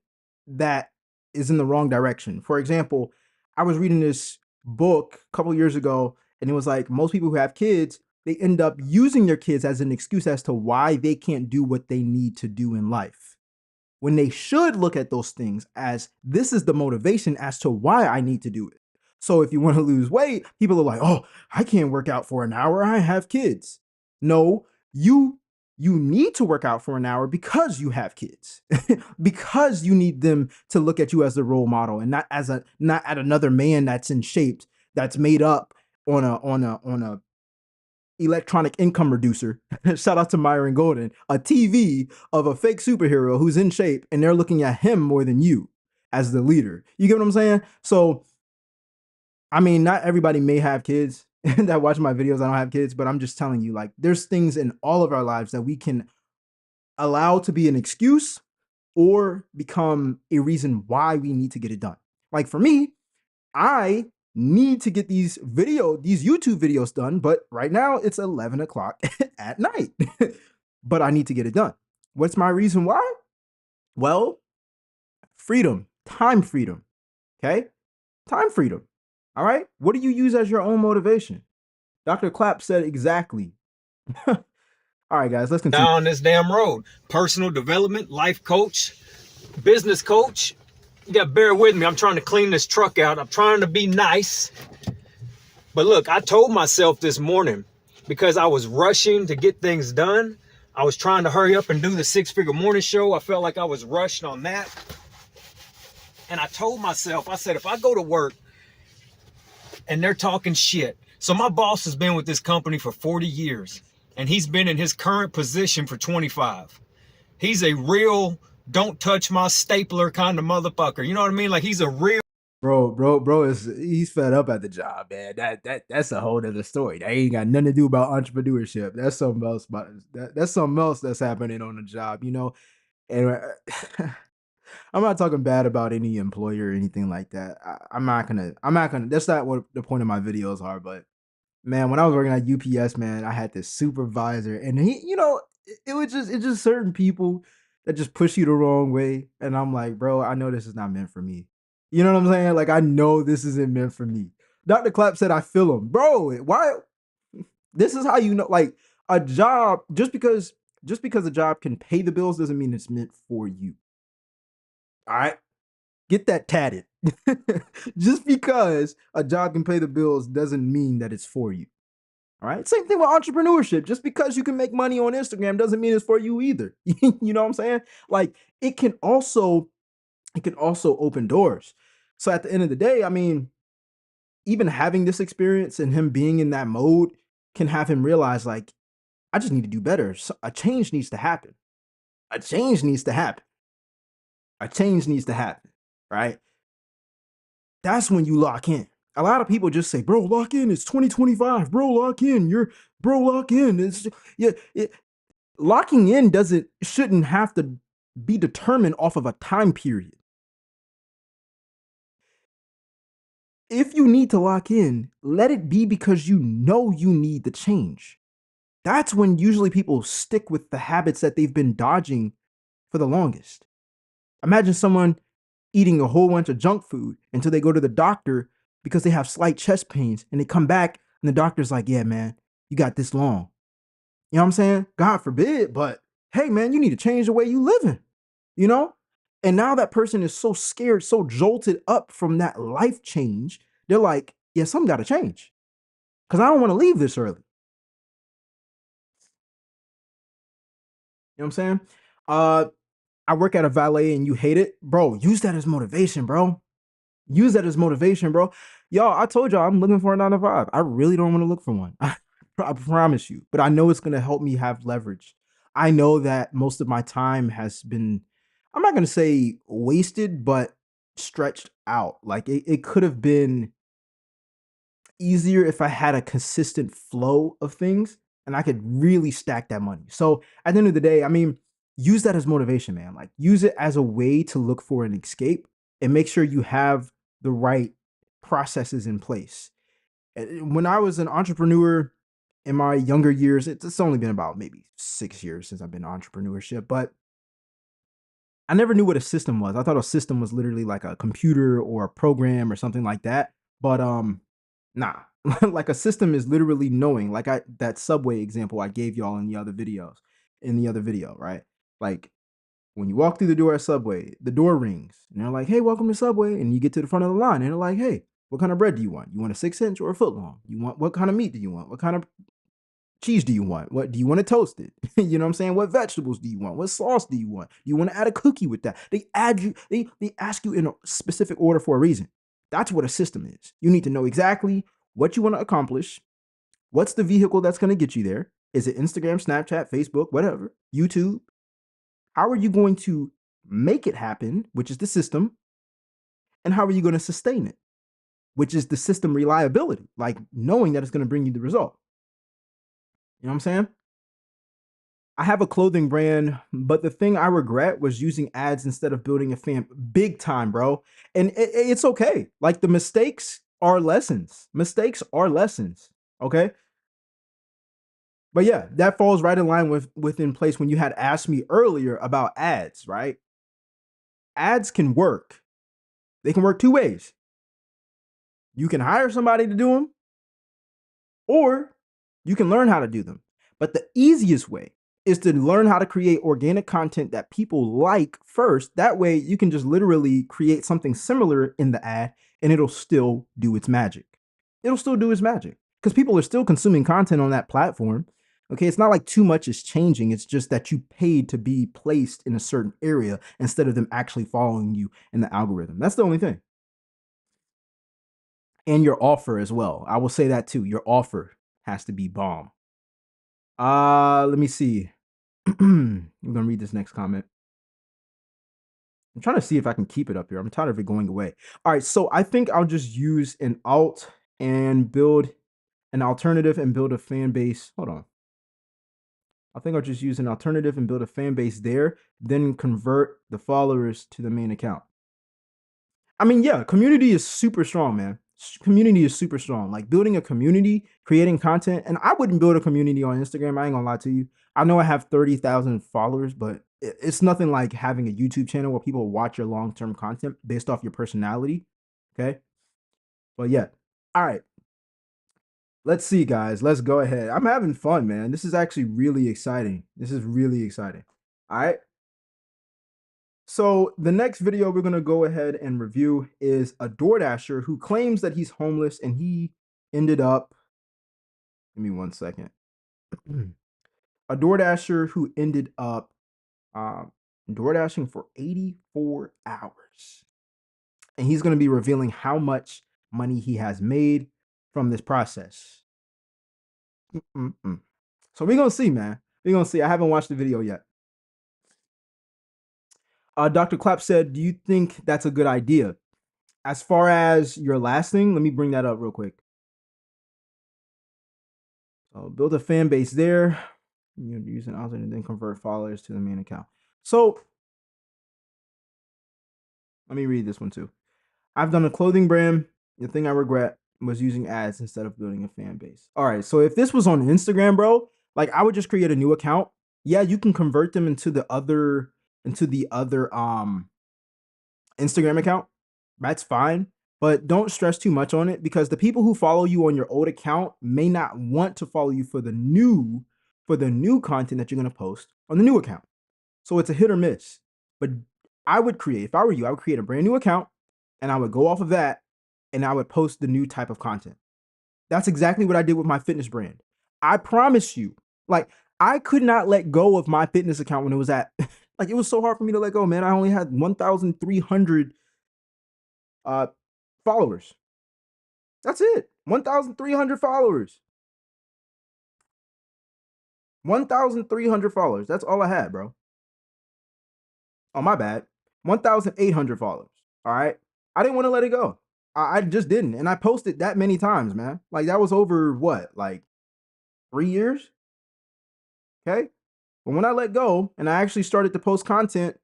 that is in the wrong direction. For example, I was reading this book a couple years ago, and it was like most people who have kids, they end up using their kids as an excuse as to why they can't do what they need to do in life, when they should look at those things as this is the motivation as to why I need to do it. So if you want to lose weight, people are like, oh, I can't work out for an hour, I have kids. No, you need to work out for an hour because you have kids, because you need them to look at you as a role model and not at another man that's in shape, that's made up on a electronic income reducer. Shout out to Myron Golden, a TV of a fake superhero who's in shape, and they're looking at him more than you as the leader. You get what I'm saying? So, I mean, not everybody may have kids. that watch my videos. I don't have kids, but I'm just telling you, like, there's things in all of our lives that we can allow to be an excuse or become a reason why we need to get it done. Like for me, I need to get these YouTube videos done, but right now it's 11 o'clock at night. But I need to get it done. What's my reason why? Well, freedom, time freedom. Okay? Time freedom. All right? What do you use as your own motivation? Dr. Clapp said exactly. All right, guys, let's continue. Down this damn road. Personal development, life coach, business coach. You got to bear with me. I'm trying to clean this truck out. I'm trying to be nice. But look, I told myself this morning, because I was rushing to get things done. I was trying to hurry up and do the 6-figure morning show. I felt like I was rushed on that. And I told myself, I said, if I go to work and they're talking shit. So my boss has been with this company for 40 years and he's been in his current position for 25. He's a real don't touch my stapler kind of motherfucker. You know what I mean? Like he's a real Bro, he's fed up at the job, man. That's a whole other story. That ain't got nothing to do about entrepreneurship. That's something else. That's something else that's happening on the job, you know. And I'm not talking bad about any employer or anything like that. I'm not gonna. That's not what the point of my videos are. But man, when I was working at UPS, man, I had this supervisor, and he, you know, it's just certain people that just push you the wrong way, and I'm like, bro, I know this is not meant for me. You know what I'm saying? Like, I know this isn't meant for me. Dr. Clapp said, I feel him, bro. Why? This is how you know, like, a job, just because a job can pay the bills doesn't mean it's meant for you. All right, get that tatted. Just because a job can pay the bills doesn't mean that it's for you. All right. Same thing with entrepreneurship. Just because you can make money on Instagram doesn't mean it's for you either. You know what I'm saying? Like it can also open doors. So at the end of the day, I mean, even having this experience and him being in that mode can have him realize, like, I just need to do better. So a change needs to happen. A change needs to happen. A change needs to happen. Right. That's when you lock in. A lot of people just say, bro, lock in. It's 2025. Bro, lock in. Lock in. It's locking in shouldn't have to be determined off of a time period. If you need to lock in, let it be because you know you need the change. That's when usually people stick with the habits that they've been dodging for the longest. Imagine someone eating a whole bunch of junk food until they go to the doctor because they have slight chest pains and they come back and the doctor's like, yeah, man, you got this long. You know what I'm saying? God forbid, but hey, man, you need to change the way you living, you know? And now that person is so scared, so jolted up from that life change, they're like, yeah, something got to change because I don't want to leave this early. You know what I'm saying? I work at a valet and you hate it, bro. Use that as motivation, bro. Use that as motivation, bro. Y'all, I told y'all I'm looking for a 9-to-5. I really don't want to look for one. I promise you. But I know it's going to help me have leverage. I know that most of my time has been, I'm not going to say wasted, but stretched out. Like it could have been easier if I had a consistent flow of things and I could really stack that money. So at the end of the day, I mean, use that as motivation, man. Like use it as a way to look for an escape and make sure you have the right processes in place. When I was an entrepreneur in my younger years, it's only been about maybe 6 years since I've been in entrepreneurship, but I never knew what a system was. I thought a system was literally like a computer or a program or something like that. But nah, like a system is literally knowing, like that subway example I gave y'all in the other video, right? Like when you walk through the door at Subway, the door rings and they're like, hey, welcome to Subway. And you get to the front of the line and they're like, hey, what kind of bread do you want? You want a 6-inch or a foot long? What kind of meat do you want? What kind of cheese do you want? What do you want to toast it? You know what I'm saying? What vegetables do you want? What sauce do you want? Do you want to add a cookie with that? They ask you in a specific order for a reason. That's what a system is. You need to know exactly what you want to accomplish. What's the vehicle that's going to get you there? Is it Instagram, Snapchat, Facebook, whatever, YouTube? How are you going to make it happen, which is the system? And how are you going to sustain it? which is the system reliability, like knowing that it's going to bring you the result. You know what I'm saying? I have a clothing brand, but the thing I regret was using ads instead of building a fan. Big time, bro. And it's okay. Like, the mistakes are lessons. Mistakes are lessons. Okay. But yeah, that falls right in line within place when you had asked me earlier about ads, right? Ads can work. They can work two ways. You can hire somebody to do them, or you can learn how to do them. But the easiest way is to learn how to create organic content that people like first. That way you can just literally create something similar in the ad and it'll still do its magic. It'll still do its magic because people are still consuming content on that platform. Okay, it's not like too much is changing. It's just that you paid to be placed in a certain area instead of them actually following you in the algorithm. That's the only thing. And your offer as well. I will say that too. Your offer has to be bomb. Let me see. I'm gonna read this next comment. I'm trying to see if I can keep it up here. I'm tired of it going away. All right, so I think I'll just use an alt and build an alternative and build a fan base. Hold on. I think I'll just use an alternative and build a fan base there, then convert the followers to the main account. I mean, yeah, community is super strong, man. Community is super strong. Like, building a community, creating content, and I wouldn't build a community on Instagram. I ain't gonna lie to you. I know I have 30,000 followers, but it's nothing like having a YouTube channel where people watch your long-term content based off your personality. Okay. But yeah. All right. Let's see, guys. Let's go ahead. I'm having fun, man. This is actually really exciting. This is really exciting. All right. So the next video we're going to go ahead and review is a Doordasher who claims that he's homeless and he ended up, give me 1 second. A Doordasher who ended up Doordashing for 84 hours. And he's going to be revealing how much money he has made from this process. So we're going to see, man. We're going to see. I haven't watched the video yet. Dr. Clapp said, do you think that's a good idea? As far as your last thing, let me bring that up real quick. So build a fan base there. You're using alternate and then convert followers to the main account. So let me read this one too. I've done a clothing brand. The thing I regret was using ads instead of building a fan base. All right. So if this was on Instagram, bro, like, I would just create a new account. Yeah, you can convert them into the other Instagram account. That's fine. But don't stress too much on it, because the people who follow you on your old account may not want to follow you for the new content that you're going to post on the new account. So it's a hit or miss. But I would create, if I were you, I would create a brand new account and I would go off of that and I would post the new type of content. That's exactly what I did with my fitness brand. I promise you, like, I could not let go of my fitness account when it was at, like, it was so hard for me to let go, man. I only had 1,300 followers. That's it. 1,300 followers. 1,300 followers. That's all I had, bro. Oh, my bad. 1,800 followers. All right. I didn't want to let it go. I just didn't. And I posted that many times, man. Like, that was over what, like 3 years? Okay. But when I let go and I actually started to post content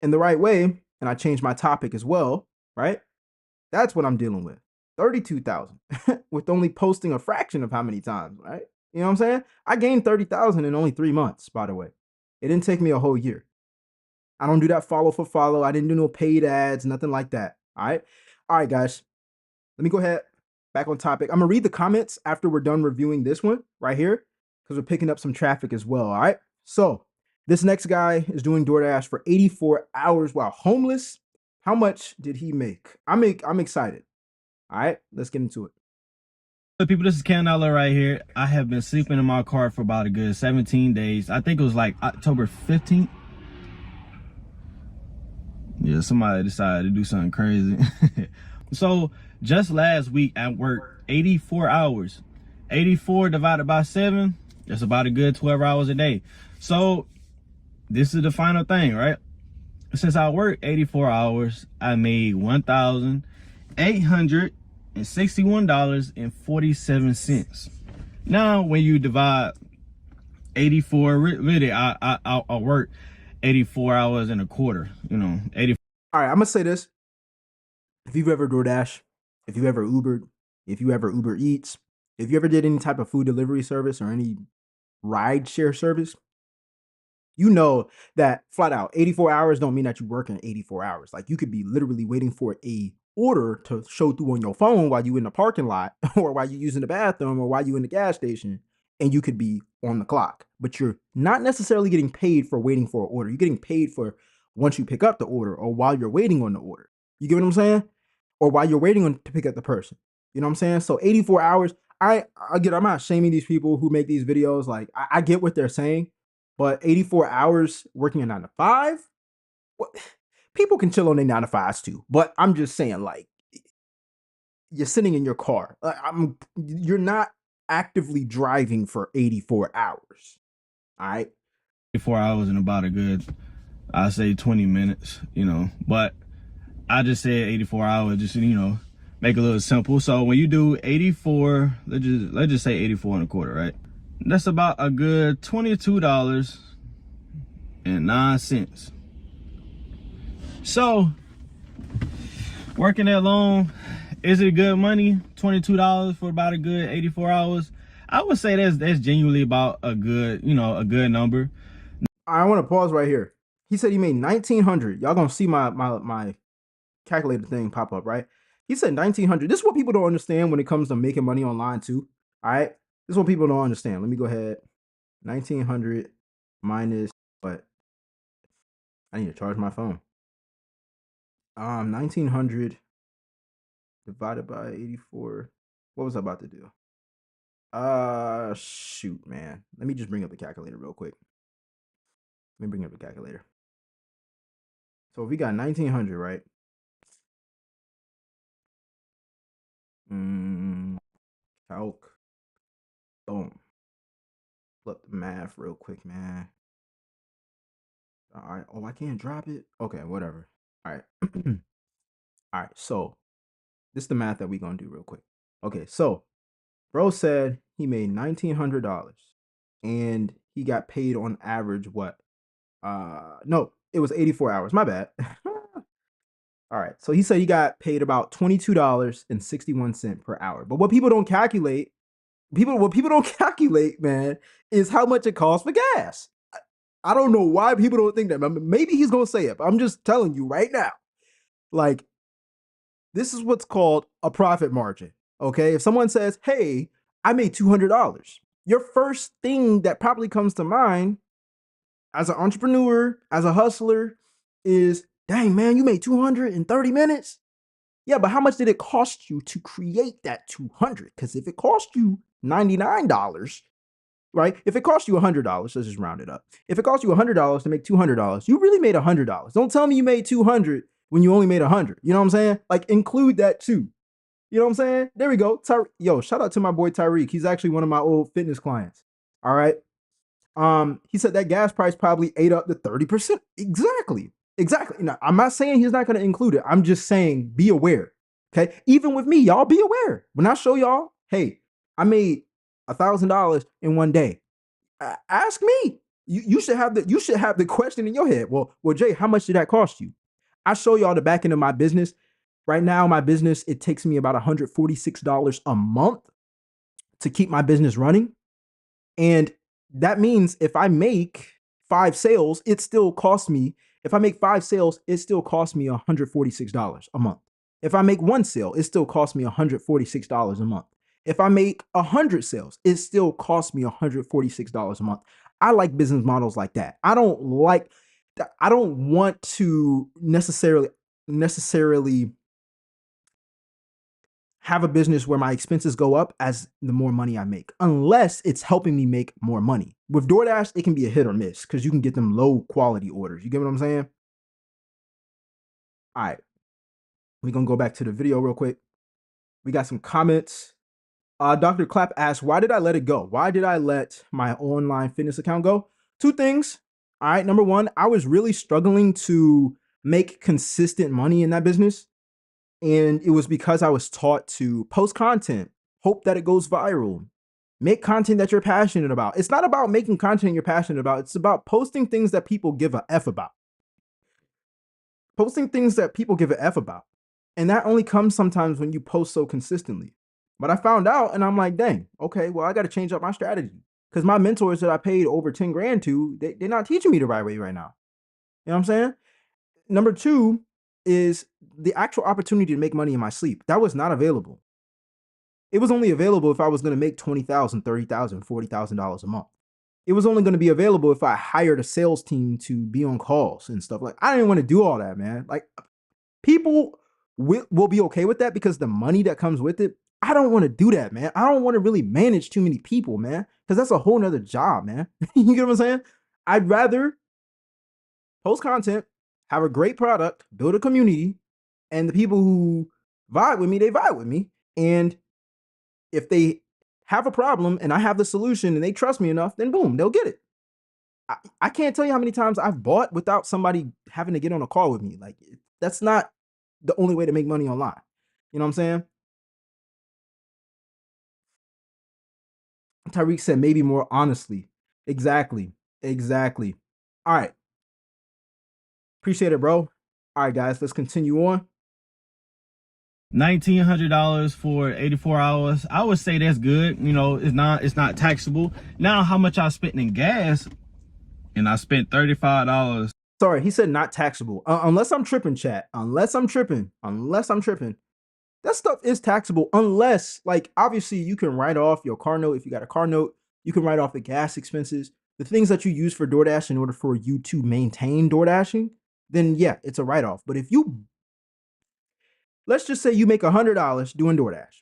in the right way, and I changed my topic as well, right? That's what I'm dealing with. 32,000 with only posting a fraction of how many times, right? You know what I'm saying? I gained 30,000 in only 3 months, by the way. It didn't take me a whole year. I don't do that follow for follow. I didn't do no paid ads, nothing like that. All right. All right, guys. Let me go ahead. Back on topic. I'm going to read the comments after we're done reviewing this one right here, because we're picking up some traffic as well. All right. So this next guy is doing DoorDash for 84 hours while homeless. How much did he make? I'm excited. All right. Let's get into it. Hey people, this is Canella right here. I have been sleeping in my car for about a good 17 days. I think it was like October 15th. Yeah, somebody decided to do something crazy. So just last week I worked 84 hours. 84 divided by 7, that's about a good 12 hours a day. So this is the final thing, right? Since I worked 84 hours, I made $1,800 $61.47. Now, when you divide 84, really, I work 84 hours and a quarter, 80. All right, I'm gonna say this. If you've ever DoorDash, if you ever Ubered, if you ever Uber Eats, if you ever did any type of food delivery service or any ride share service, you know that flat out 84 hours don't mean that you're working 84 hours. Like you could be literally waiting for a order to show through on your phone while you in the parking lot or while you using the bathroom or while you in the gas station, and you could be on the clock, but you're not necessarily getting paid for waiting for an order. You're getting paid for once you pick up the order or while you're waiting on the order. You get what I'm saying? Or while you're waiting on to pick up the person. You know what I'm saying? So 84 hours, I'm not shaming these people who make these videos. Like I get what they're saying, but 84 hours working a 9 to 5, what, people can chill on their 9 to 5s too. But I'm just saying, like, you're sitting in your car. You're not actively driving for 84 hours. All right. 84 hours in about a good, I say 20 minutes, but I just said 84 hours, just, make it a little simple. So when you do 84, let's just say 84 and a quarter, right? That's about a good $22.09. So working that long, is it good money? $22 for about a good 84 hours. I would say that's genuinely about a good, a good number. I want to pause right here. He said he made $1,900. Y'all gonna see my calculator thing pop up, right? He said $1,900. This is what people don't understand when it comes to making money online too. All right, this is what people don't understand. Let me go ahead. 1,900 minus what? I need to charge my phone. 1,900 divided by 84. What was I about to do? Shoot, man. Let me just bring up the calculator real quick. Let me bring up the calculator. So if we got 1,900, right? Calc. Boom. Flip the math real quick, man. All right. Oh, I can't drop it. Okay, whatever. All right. All right. So this is the math that we're gonna do real quick. Okay, so bro said he made $1,900 and he got paid on average what? No, it was 84 hours. My bad. All right. So he said he got paid about $22.61 per hour. But what people don't calculate, man, is how much it costs for gas. I don't know why people don't think that. Maybe he's gonna say it, but I'm just telling you right now. Like, this is what's called a profit margin. Okay. If someone says, hey, I made $200, your first thing that probably comes to mind as an entrepreneur, as a hustler, is, dang, man, you made 200 in 30 minutes? Yeah, but how much did it cost you to create that 200? Because if it cost you $99, right? If it cost you $100, let's just round it up. If it cost you $100 to make $200, you really made $100. Don't tell me you made 200 when you only made 100. You know what I'm saying? Like, include that too. You know what I'm saying? There we go. Yo, shout out to my boy Tyreek. He's actually one of my old fitness clients. All right. He said that gas price probably ate up the 30%. Exactly. Now, I'm not saying he's not going to include it. I'm just saying be aware. Okay. Even with me, y'all be aware. When I show y'all, hey, I made $1,000 in one day. Ask me. You should have the question in your head. Well, Jay, how much did that cost you? I show y'all the back end of my business. Right now, my business, it takes me about $146 a month to keep my business running. And that means if I make 5 sales, it still costs me. If I make 5 sales, it still costs me $146 a month. If I make 1 sale, it still costs me $146 a month. If I make 100 sales, it still costs me $146 a month. I like business models like that. I don't want to necessarily have a business where my expenses go up as the more money I make, unless it's helping me make more money. With DoorDash, it can be a hit or miss because you can get them low quality orders. You get what I'm saying? All right. We're going to go back to the video real quick. We got some comments. Dr. Clapp asked, why did I let it go? Why did I let my online fitness account go? 2 things. All right. Number 1, I was really struggling to make consistent money in that business. And it was because I was taught to post content, hope that it goes viral, make content that you're passionate about. It's not about making content you're passionate about. It's about posting things that people give a F about. Posting things that people give a F about. And that only comes sometimes when you post so consistently. But I found out and I'm like, dang, okay, well, I got to change up my strategy. Because my mentors that I paid over 10 grand to, they're not teaching me the right way right now. You know what I'm saying? Number two is the actual opportunity to make money in my sleep. That was not available. It was only available if I was going to make $20,000, $30,000, $40,000 a month. It was only going to be available if I hired a sales team to be on calls and stuff. Like, I didn't want to do all that, man. Like, people will be okay with that because the money that comes with it. I don't want to do that, man. I don't want to really manage too many people, man, because that's a whole nother job, man. You get what I'm saying? I'd rather post content, have a great product, build a community, and the people who vibe with me, they vibe with me. And if they have a problem and I have the solution and they trust me enough, then boom, they'll get it. I can't tell you how many times I've bought without somebody having to get on a call with me. Like, that's not the only way to make money online. You know what I'm saying? Tyreek said maybe more honestly. Exactly. Exactly. All right. Appreciate it, bro. All right, guys, let's continue on. $1,900 for 84 hours. I would say that's good. You know, it's not taxable. Now, how much I spent in gas, and I spent $35. Sorry, he said not taxable. Unless I'm tripping, chat. Unless I'm tripping. That stuff is taxable unless, like, obviously you can write off your car note. If you got a car note, you can write off the gas expenses, the things that you use for DoorDash in order for you to maintain DoorDashing, then yeah, it's a write-off. But if you, let's just say you make $100 doing DoorDash,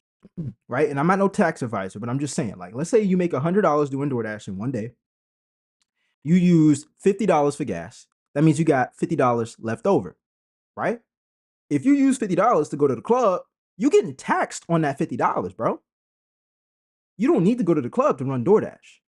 right? And I'm not no tax advisor, but I'm just saying, like, let's say you make $100 doing DoorDash in one day. You use $50 for gas. That means you got $50 left over, right? If you use $50 to go to the club, you're getting taxed on that $50, bro. You don't need to go to the club to run DoorDash.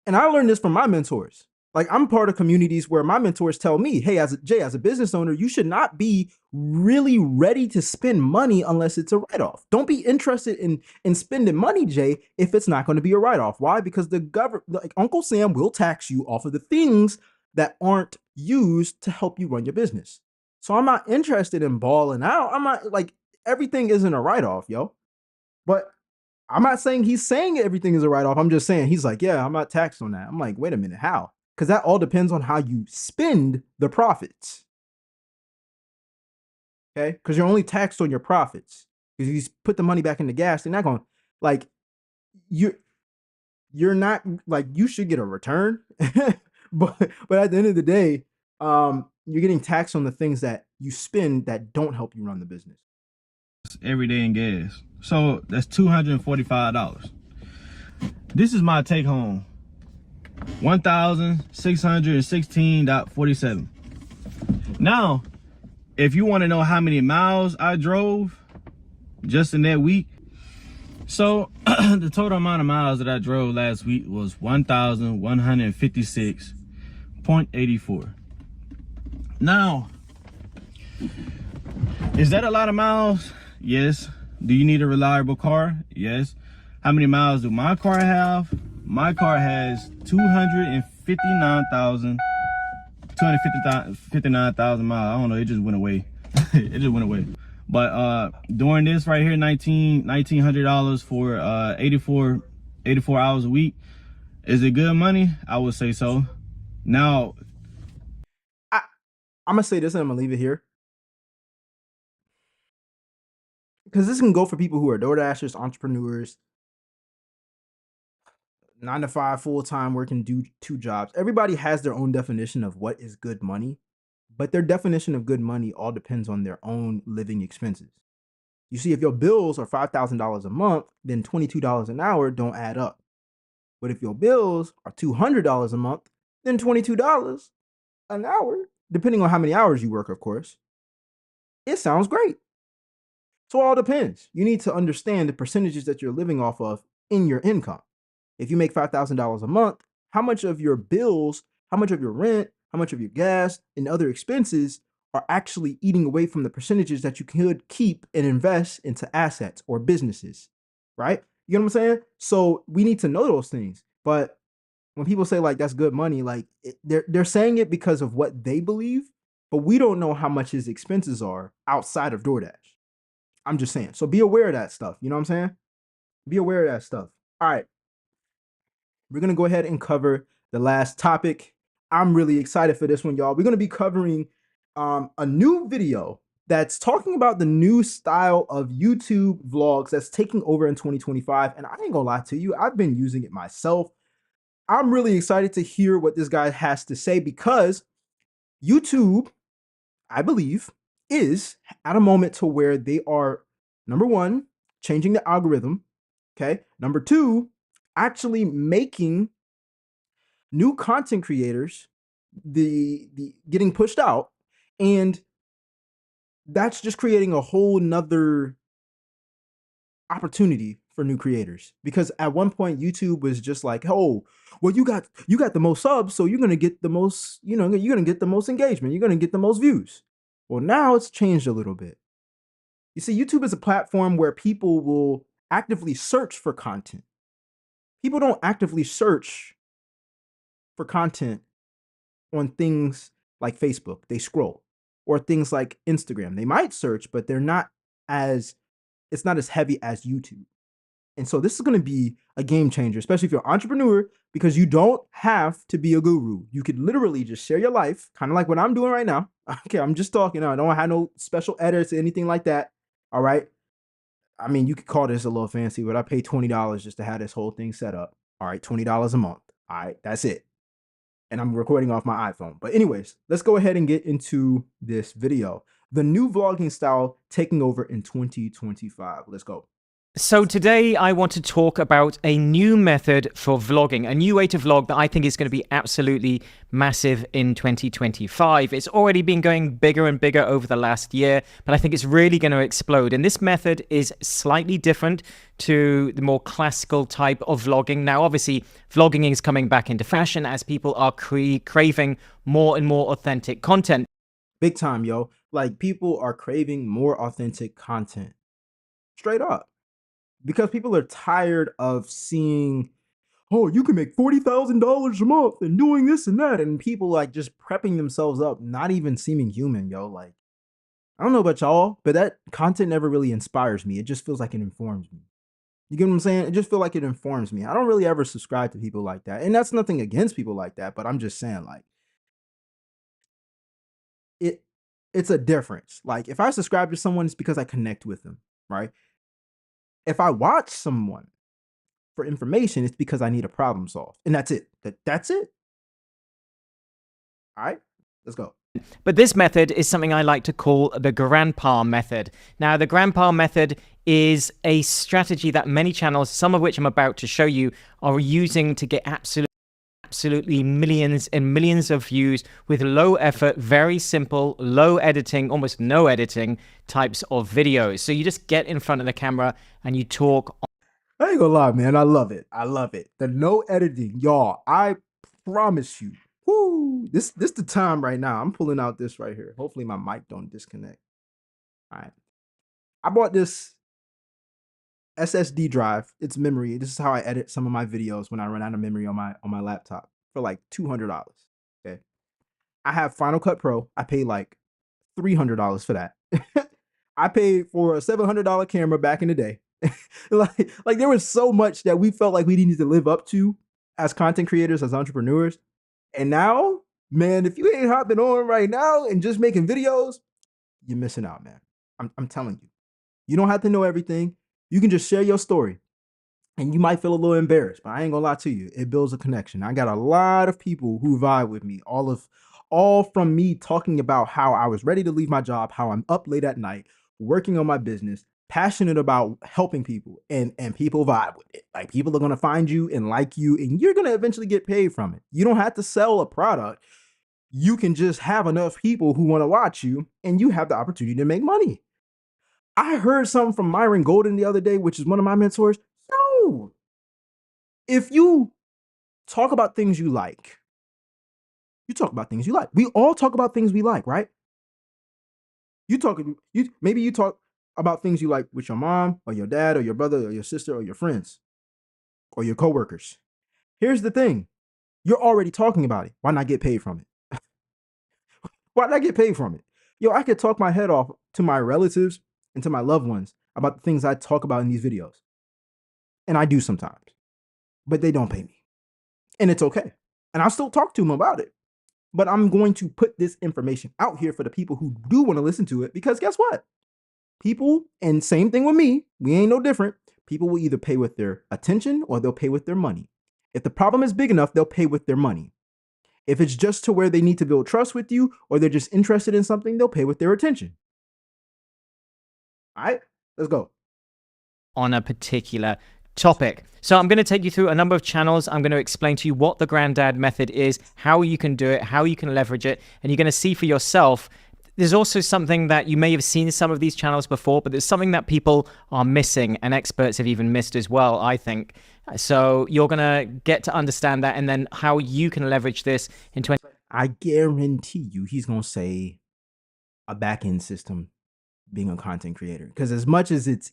And I learned this from my mentors. Like, I'm part of communities where my mentors tell me, hey, as a business owner, you should not be really ready to spend money unless it's a write-off. Don't be interested in spending money, Jay, if it's not going to be a write-off. Why? Because the government, like Uncle Sam, will tax you off of the things that aren't used to help you run your business. So I'm not interested in balling out. I'm not, like, everything isn't a write-off, yo. But I'm not saying he's saying everything is a write-off. I'm just saying he's like, yeah, I'm not taxed on that. I'm like, wait a minute, how? Because that all depends on how you spend the profits. Okay? Because you're only taxed on your profits. Because you put the money back in the gas, they're not going, like, you're not, like, you should get a return. but at the end of the day, you're getting taxed on the things that you spend that don't help you run the business. Every day in gas. So that's $245. This is my take home. $1,616.47. Now, if you want to know how many miles I drove just in that week, so the total amount of miles that I drove last week was 1,156.84. Now, is that a lot of miles? Yes. Do you need a reliable car? Yes. How many miles do my car have? My car has 259,000 miles. I don't know, it just went away. It just went away. But during this right here, $1,900 for 84 hours a week. Is it good money? I would say so. Now, I'm gonna say this and I'm gonna leave it here. Because this can go for people who are DoorDashers, entrepreneurs, 9 to 5 full-time working, do 2 jobs. Everybody has their own definition of what is good money, but their definition of good money all depends on their own living expenses. You see, if your bills are $5,000 a month, then $22 an hour don't add up. But if your bills are $200 a month, then $22 an hour, depending on how many hours you work, of course, it sounds great. So it all depends. You need to understand the percentages that you're living off of in your income. If you make $5,000 a month, how much of your bills, how much of your rent, how much of your gas and other expenses are actually eating away from the percentages that you could keep and invest into assets or businesses, right? You know what I'm saying? So we need to know those things. But when people say like that's good money, like they're saying it because of what they believe, but we don't know how much his expenses are outside of DoorDash. I'm just saying. So be aware of that stuff. You know what I'm saying? Be aware of that stuff. All right. We're going to go ahead and cover the last topic. I'm really excited for this one, y'all. We're going to be covering a new video that's talking about the new style of YouTube vlogs that's taking over in 2025. And I ain't gonna lie to you, I've been using it myself. I'm really excited to hear what this guy has to say because YouTube, I believe, is at a moment to where they are, number one, changing the algorithm. Okay. Number two, actually making new content creators the getting pushed out, and that's just creating a whole nother opportunity for new creators. Because at one point YouTube was just like, oh, well, you got the most subs, so you're gonna get the most, you're gonna get the most engagement, you're gonna get the most views. Well, now it's changed a little bit. You see, YouTube is a platform where people will actively search for content. People don't actively search for content on things like Facebook. They scroll. Or things like Instagram. They might search, but they're not as, it's not as heavy as YouTube. And so this is going to be a game changer, especially if you're an entrepreneur, because you don't have to be a guru. You could literally just share your life, kind of like what I'm doing right now. Okay, I'm just talking. I don't have no special edits or anything like that. All right. I mean, you could call this a little fancy, but I pay $20 just to have this whole thing set up. All right, $20 a month. All right, that's it. And I'm recording off my iPhone. But anyways, let's go ahead and get into this video. The new vlogging style taking over in 2025. Let's go. So today I want to talk about a new method for vlogging, a new way to vlog that I think is going to be absolutely massive in 2025. It's already been going bigger and bigger over the last year, but I think it's really going to explode. And this method is slightly different to the more classical type of vlogging. Now, obviously, vlogging is coming back into fashion as people are craving more and more authentic content. Big time, yo. Like, people are craving more authentic content. Straight up. Because people are tired of seeing, oh, you can make $40,000 a month and doing this and that. And people like just prepping themselves up, not even seeming human, yo. Like, I don't know about y'all, but that content never really inspires me. It just feels like it informs me. You get what I'm saying? It just feels like it informs me. I don't really ever subscribe to people like that. And that's nothing against people like that, but I'm just saying, like, it's a difference. Like, if I subscribe to someone, it's because I connect with them, right? If I watch someone for information, it's because I need a problem solved. And that's it. That's it. All right, let's go. But this method is something I like to call the grandpa method. Now, the grandpa method is a strategy that many channels, some of which I'm about to show you, are using to get absolutely millions and millions of views with low effort, very simple, low editing, almost no editing types of videos. So you just get in front of the camera and you talk. I ain't gonna lie, man. I love it. I love it. The no editing, y'all. I promise you. Whoo, this the time right now. I'm pulling out this right here. Hopefully my mic don't disconnect. All right. I bought this SSD drive. It's memory. This is how I edit some of my videos when I run out of memory on my laptop for like $200. Okay. I have Final Cut Pro. I paid like $300 for that. I paid for a $700 camera back in the day. like there was so much that we felt like we needed to live up to as content creators, as entrepreneurs. And now, man, if you ain't hopping on right now and just making videos, you're missing out, man. I'm telling you. You don't have to know everything. You can just share your story. And you might feel a little embarrassed, but I ain't gonna lie to you. It builds a connection. I got a lot of people who vibe with me, all from me talking about how I was ready to leave my job, how I'm up late at night, working on my business, passionate about helping people, and people vibe with it. Like, people are gonna find you and like you, and you're gonna eventually get paid from it. You don't have to sell a product. You can just have enough people who want to watch you, and you have the opportunity to make money. I heard something from Myron Golden the other day, which is one of my mentors. Yo, if you talk about things you like, you talk about things you like. We all talk about things we like, right? Maybe you talk about things you like with your mom or your dad or your brother or your sister or your friends or your coworkers. Here's the thing. You're already talking about it. Why not get paid from it? Why not get paid from it? Yo, I could talk my head off to my relatives and to my loved ones about the things I talk about in these videos. And I do sometimes, but they don't pay me. And it's okay. And I'll still talk to them about it. But I'm going to put this information out here for the people who do want to listen to it, because guess what? People, and same thing with me, we ain't no different. People will either pay with their attention or they'll pay with their money. If the problem is big enough, they'll pay with their money. If it's just to where they need to build trust with you or they're just interested in something, they'll pay with their attention. All right, let's go. On a particular topic. So I'm going to take you through a number of channels. I'm going to explain to you what the Granddad method is, how you can do it, how you can leverage it, and you're going to see for yourself. There's also something that you may have seen in some of these channels before, but there's something that people are missing and experts have even missed as well, I think. So you're going to get to understand that, and then how you can leverage this in 20. I guarantee you he's going to say a back-end system being a content creator. Because as much as it's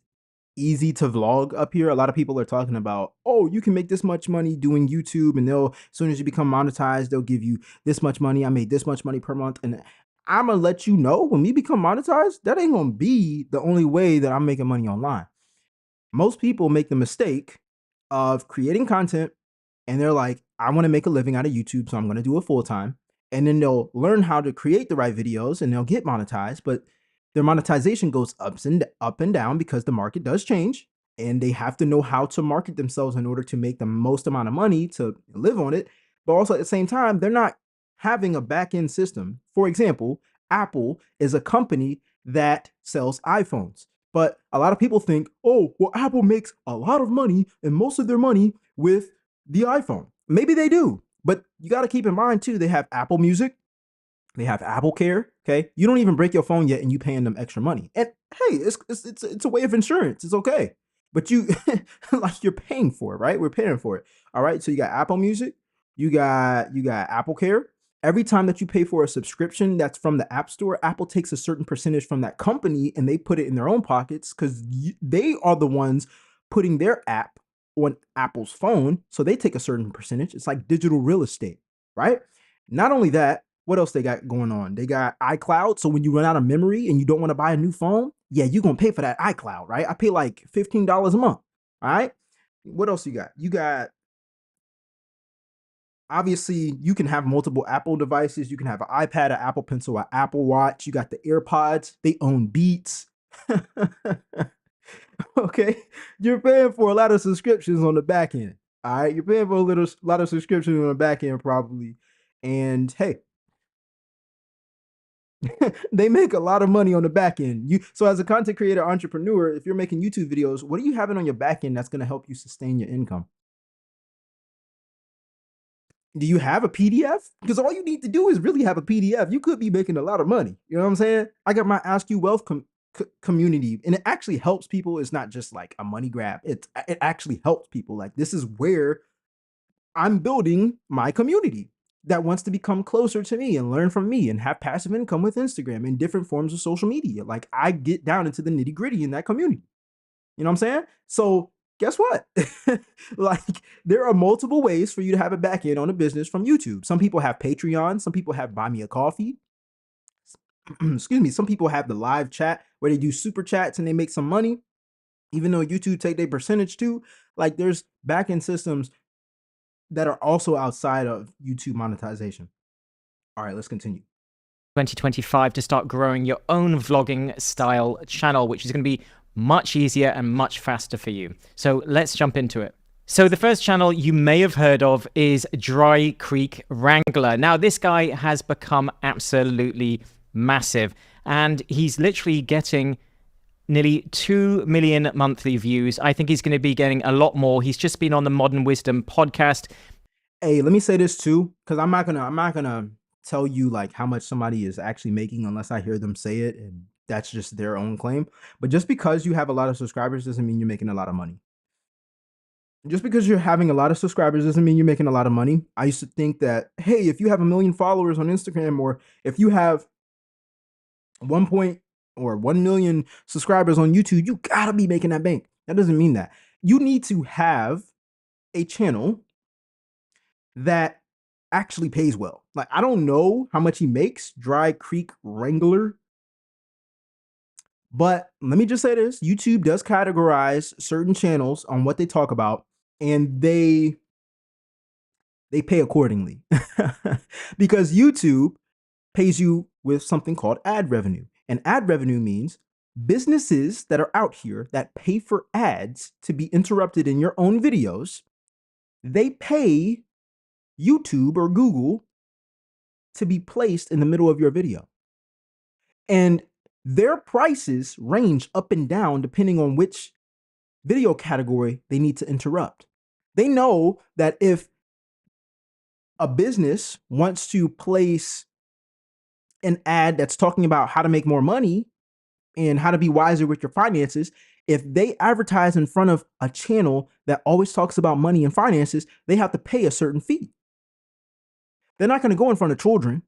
easy to vlog up here, a lot of people are talking about, oh, you can make this much money doing YouTube, and they'll, as soon as you become monetized, they'll give you this much money. I made this much money per month. And I'm going to let you know, when we become monetized, that ain't going to be the only way that I'm making money online. Most people make the mistake of creating content and they're like, I want to make a living out of YouTube, so I'm going to do it full time. And then they'll learn how to create the right videos and they'll get monetized, but their monetization goes up and down because the market does change, and they have to know how to market themselves in order to make the most amount of money to live on it. But also at the same time, they're not having a back-end system. For example, Apple is a company that sells iPhones. But a lot of people think, oh, well, Apple makes a lot of money and most of their money with the iPhone. Maybe they do, but you got to keep in mind too, they have Apple Music, they have Apple Care. Okay, you don't even break your phone yet, and you paying them extra money. And hey, it's a way of insurance. It's okay, but you like, you're paying for it, right? We're paying for it. All right. So you got Apple Music, you got Apple Care. Every time that you pay for a subscription that's from the App Store, Apple takes a certain percentage from that company and they put it in their own pockets, because they are the ones putting their app on Apple's phone. So they take a certain percentage. It's like digital real estate, right? Not only that, what else they got going on? They got iCloud. So when you run out of memory and you don't want to buy a new phone, yeah, you're going to pay for that iCloud, right? I pay like $15 a month. All right. What else you got? You got, obviously, you can have multiple Apple devices. You can have an iPad, an Apple Pencil, an Apple Watch. You got the AirPods. They own Beats. Okay. You're paying for a lot of subscriptions on the back end. All right. You're paying for a lot of subscriptions on the back end, probably. And hey, they make a lot of money on the back end. So as a content creator, entrepreneur, if you're making YouTube videos, what are you having on your back end that's going to help you sustain your income? Do you have a PDF? Because all you need to do is really have a PDF. You could be making a lot of money. You know what I'm saying? I got my AskUWealth community, and it actually helps people. It's not just like a money grab. It actually helps people. Like, this is where I'm building my community that wants to become closer to me and learn from me and have passive income with Instagram and different forms of social media. Like, I get down into the nitty gritty in that community. You know what I'm saying? So guess what? Like, there are multiple ways for you to have a back end on a business from YouTube. Some people have Patreon. Some people have Buy Me a Coffee. Excuse me. Some people have the live chat where they do super chats and they make some money, even though YouTube take their percentage too. Like, there's back end systems that are also outside of YouTube monetization. All right, let's continue. 2025 to start growing your own vlogging style channel, which is going to be much easier and much faster for you. So let's jump into it. So the first channel you may have heard of is Dry Creek Wrangler. Now, this guy has become absolutely massive, and he's literally getting nearly 2 million monthly views. I think he's going to be getting a lot more. He's just been on the Modern Wisdom podcast. Hey, let me say this too, because I'm not gonna tell you like how much somebody is actually making unless I hear them say it, and that's just their own claim. But just because you have a lot of subscribers doesn't mean you're making a lot of money. Just because you're having a lot of subscribers doesn't mean you're making a lot of money. I used to think that, hey, if you have 1 million followers on Instagram, or if you have 1.5 or 1 million subscribers on YouTube, you gotta be making that bank. That doesn't mean that. You need to have a channel that actually pays well. Like, I don't know how much he makes, Dry Creek Wrangler, but let me just say this: YouTube does categorize certain channels on what they talk about, and they pay accordingly. Because YouTube pays you with something called ad revenue. And ad revenue means businesses that are out here that pay for ads to be interrupted in your own videos, they pay YouTube or Google to be placed in the middle of your video. And their prices range up and down depending on which video category they need to interrupt. They know that if a business wants to place an ad that's talking about how to make more money and how to be wiser with your finances, if they advertise in front of a channel that always talks about money and finances, they have to pay a certain fee. They're not going to go in front of children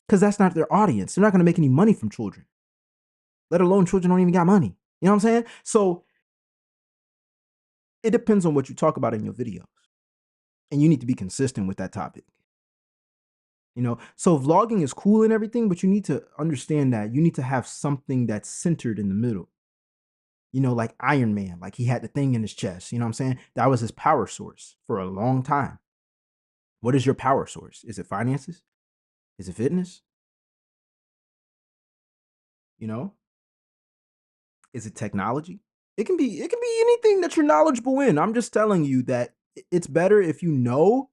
because that's not their audience. They're not going to make any money from children, let alone children don't even got money. You know what I'm saying? So it depends on what you talk about in your videos, and you need to be consistent with that topic. You know, so vlogging is cool and everything, but you need to understand that you need to have something that's centered in the middle. You know, like Iron Man, like he had the thing in his chest. You know what I'm saying? That was his power source for a long time. What is your power source? Is it finances? Is it fitness? You know? Is it technology? It can be anything that you're knowledgeable in. I'm just telling you that it's better if you know,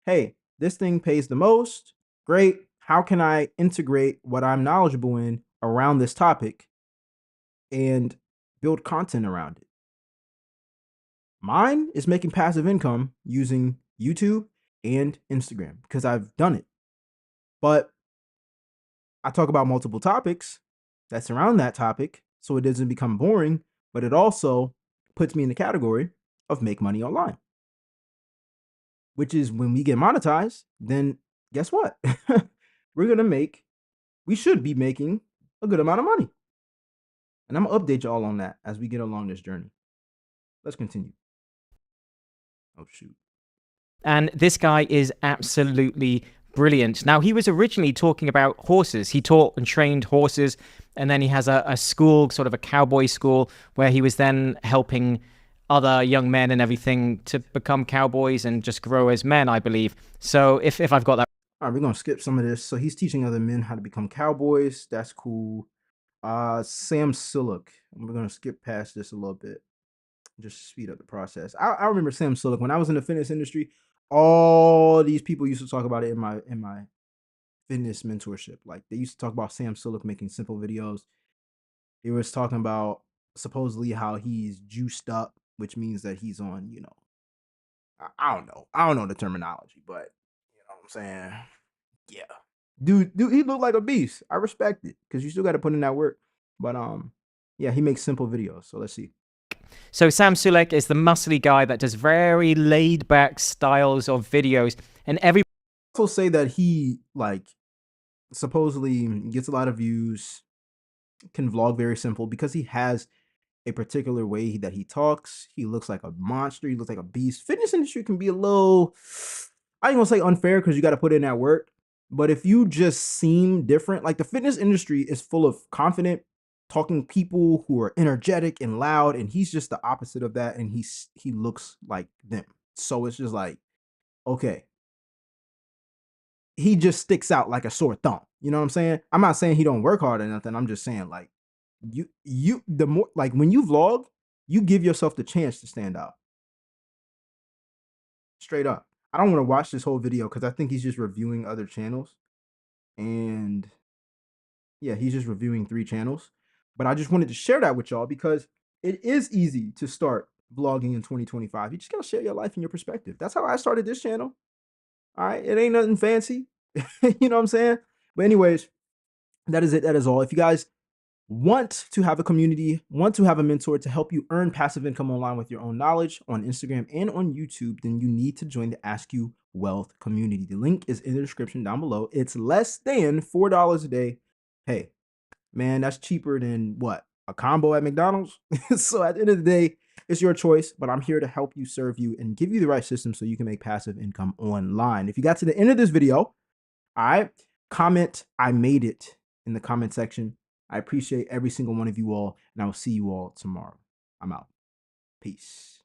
hey, this thing pays the most. Great. How can I integrate what I'm knowledgeable in around this topic and build content around it? Mine is making passive income using YouTube and Instagram because I've done it. But I talk about multiple topics that surround that topic so it doesn't become boring, but it also puts me in the category of make money online, which is when we get monetized, then guess what? We should be making a good amount of money. And I'm gonna update y'all on that as we get along this journey. Let's continue. Oh, shoot. And this guy is absolutely brilliant. Now, he was originally talking about horses. He taught and trained horses, and then he has a school, sort of a cowboy school, where he was then helping other young men and everything to become cowboys and just grow as men, I believe. So if I've got that. All right, we're gonna skip some of this. So he's teaching other men how to become cowboys. That's cool. Sam Sulek. We're gonna skip past this a little bit, just speed up the process. I remember Sam Sulek when I was in the fitness industry. All these people used to talk about it in my fitness mentorship. Like they used to talk about Sam Sulek making simple videos. He was talking about supposedly how he's juiced up, which means that he's on, you know, I don't know. I don't know the terminology, but you know what I'm saying? Yeah. Dude, he looked like a beast. I respect it because you still got to put in that work. But yeah, he makes simple videos. So let's see. So Sam Sulek is the muscly guy that does very laid back styles of videos, and every also say that he like supposedly gets a lot of views, can vlog very simple because he has a particular way that he talks. He looks like a monster. He looks like a beast. Fitness industry can be a little, I ain't gonna say unfair because you got to put in that work. But if you just seem different, like the fitness industry is full of confident, talking people who are energetic and loud, and he's just the opposite of that, and he looks like them. So it's just like, okay, he just sticks out like a sore thumb. You know what I'm saying? I'm not saying he don't work hard or nothing. I'm just saying like the more like when you vlog, you give yourself the chance to stand out. Straight up. I don't want to watch this whole video because I think he's just reviewing other channels. And yeah, he's just reviewing 3 channels. But I just wanted to share that with y'all because it is easy to start vlogging in 2025. You just gotta share your life and your perspective. That's how I started this channel. All right, it ain't nothing fancy. You know what I'm saying? But anyways, that is it. That is all. If you guys want to have a community, want to have a mentor to help you earn passive income online with your own knowledge on Instagram and on YouTube, then you need to join the AskUWealth community. The link is in the description down below. It's less than $4 a day. Hey, man, that's cheaper than what? A combo at McDonald's? So at the end of the day, it's your choice, but I'm here to help you, serve you, and give you the right system so you can make passive income online. If you got to the end of this video, all right, comment "I made it" in the comment section. I appreciate every single one of you all, and I will see you all tomorrow. I'm out. Peace.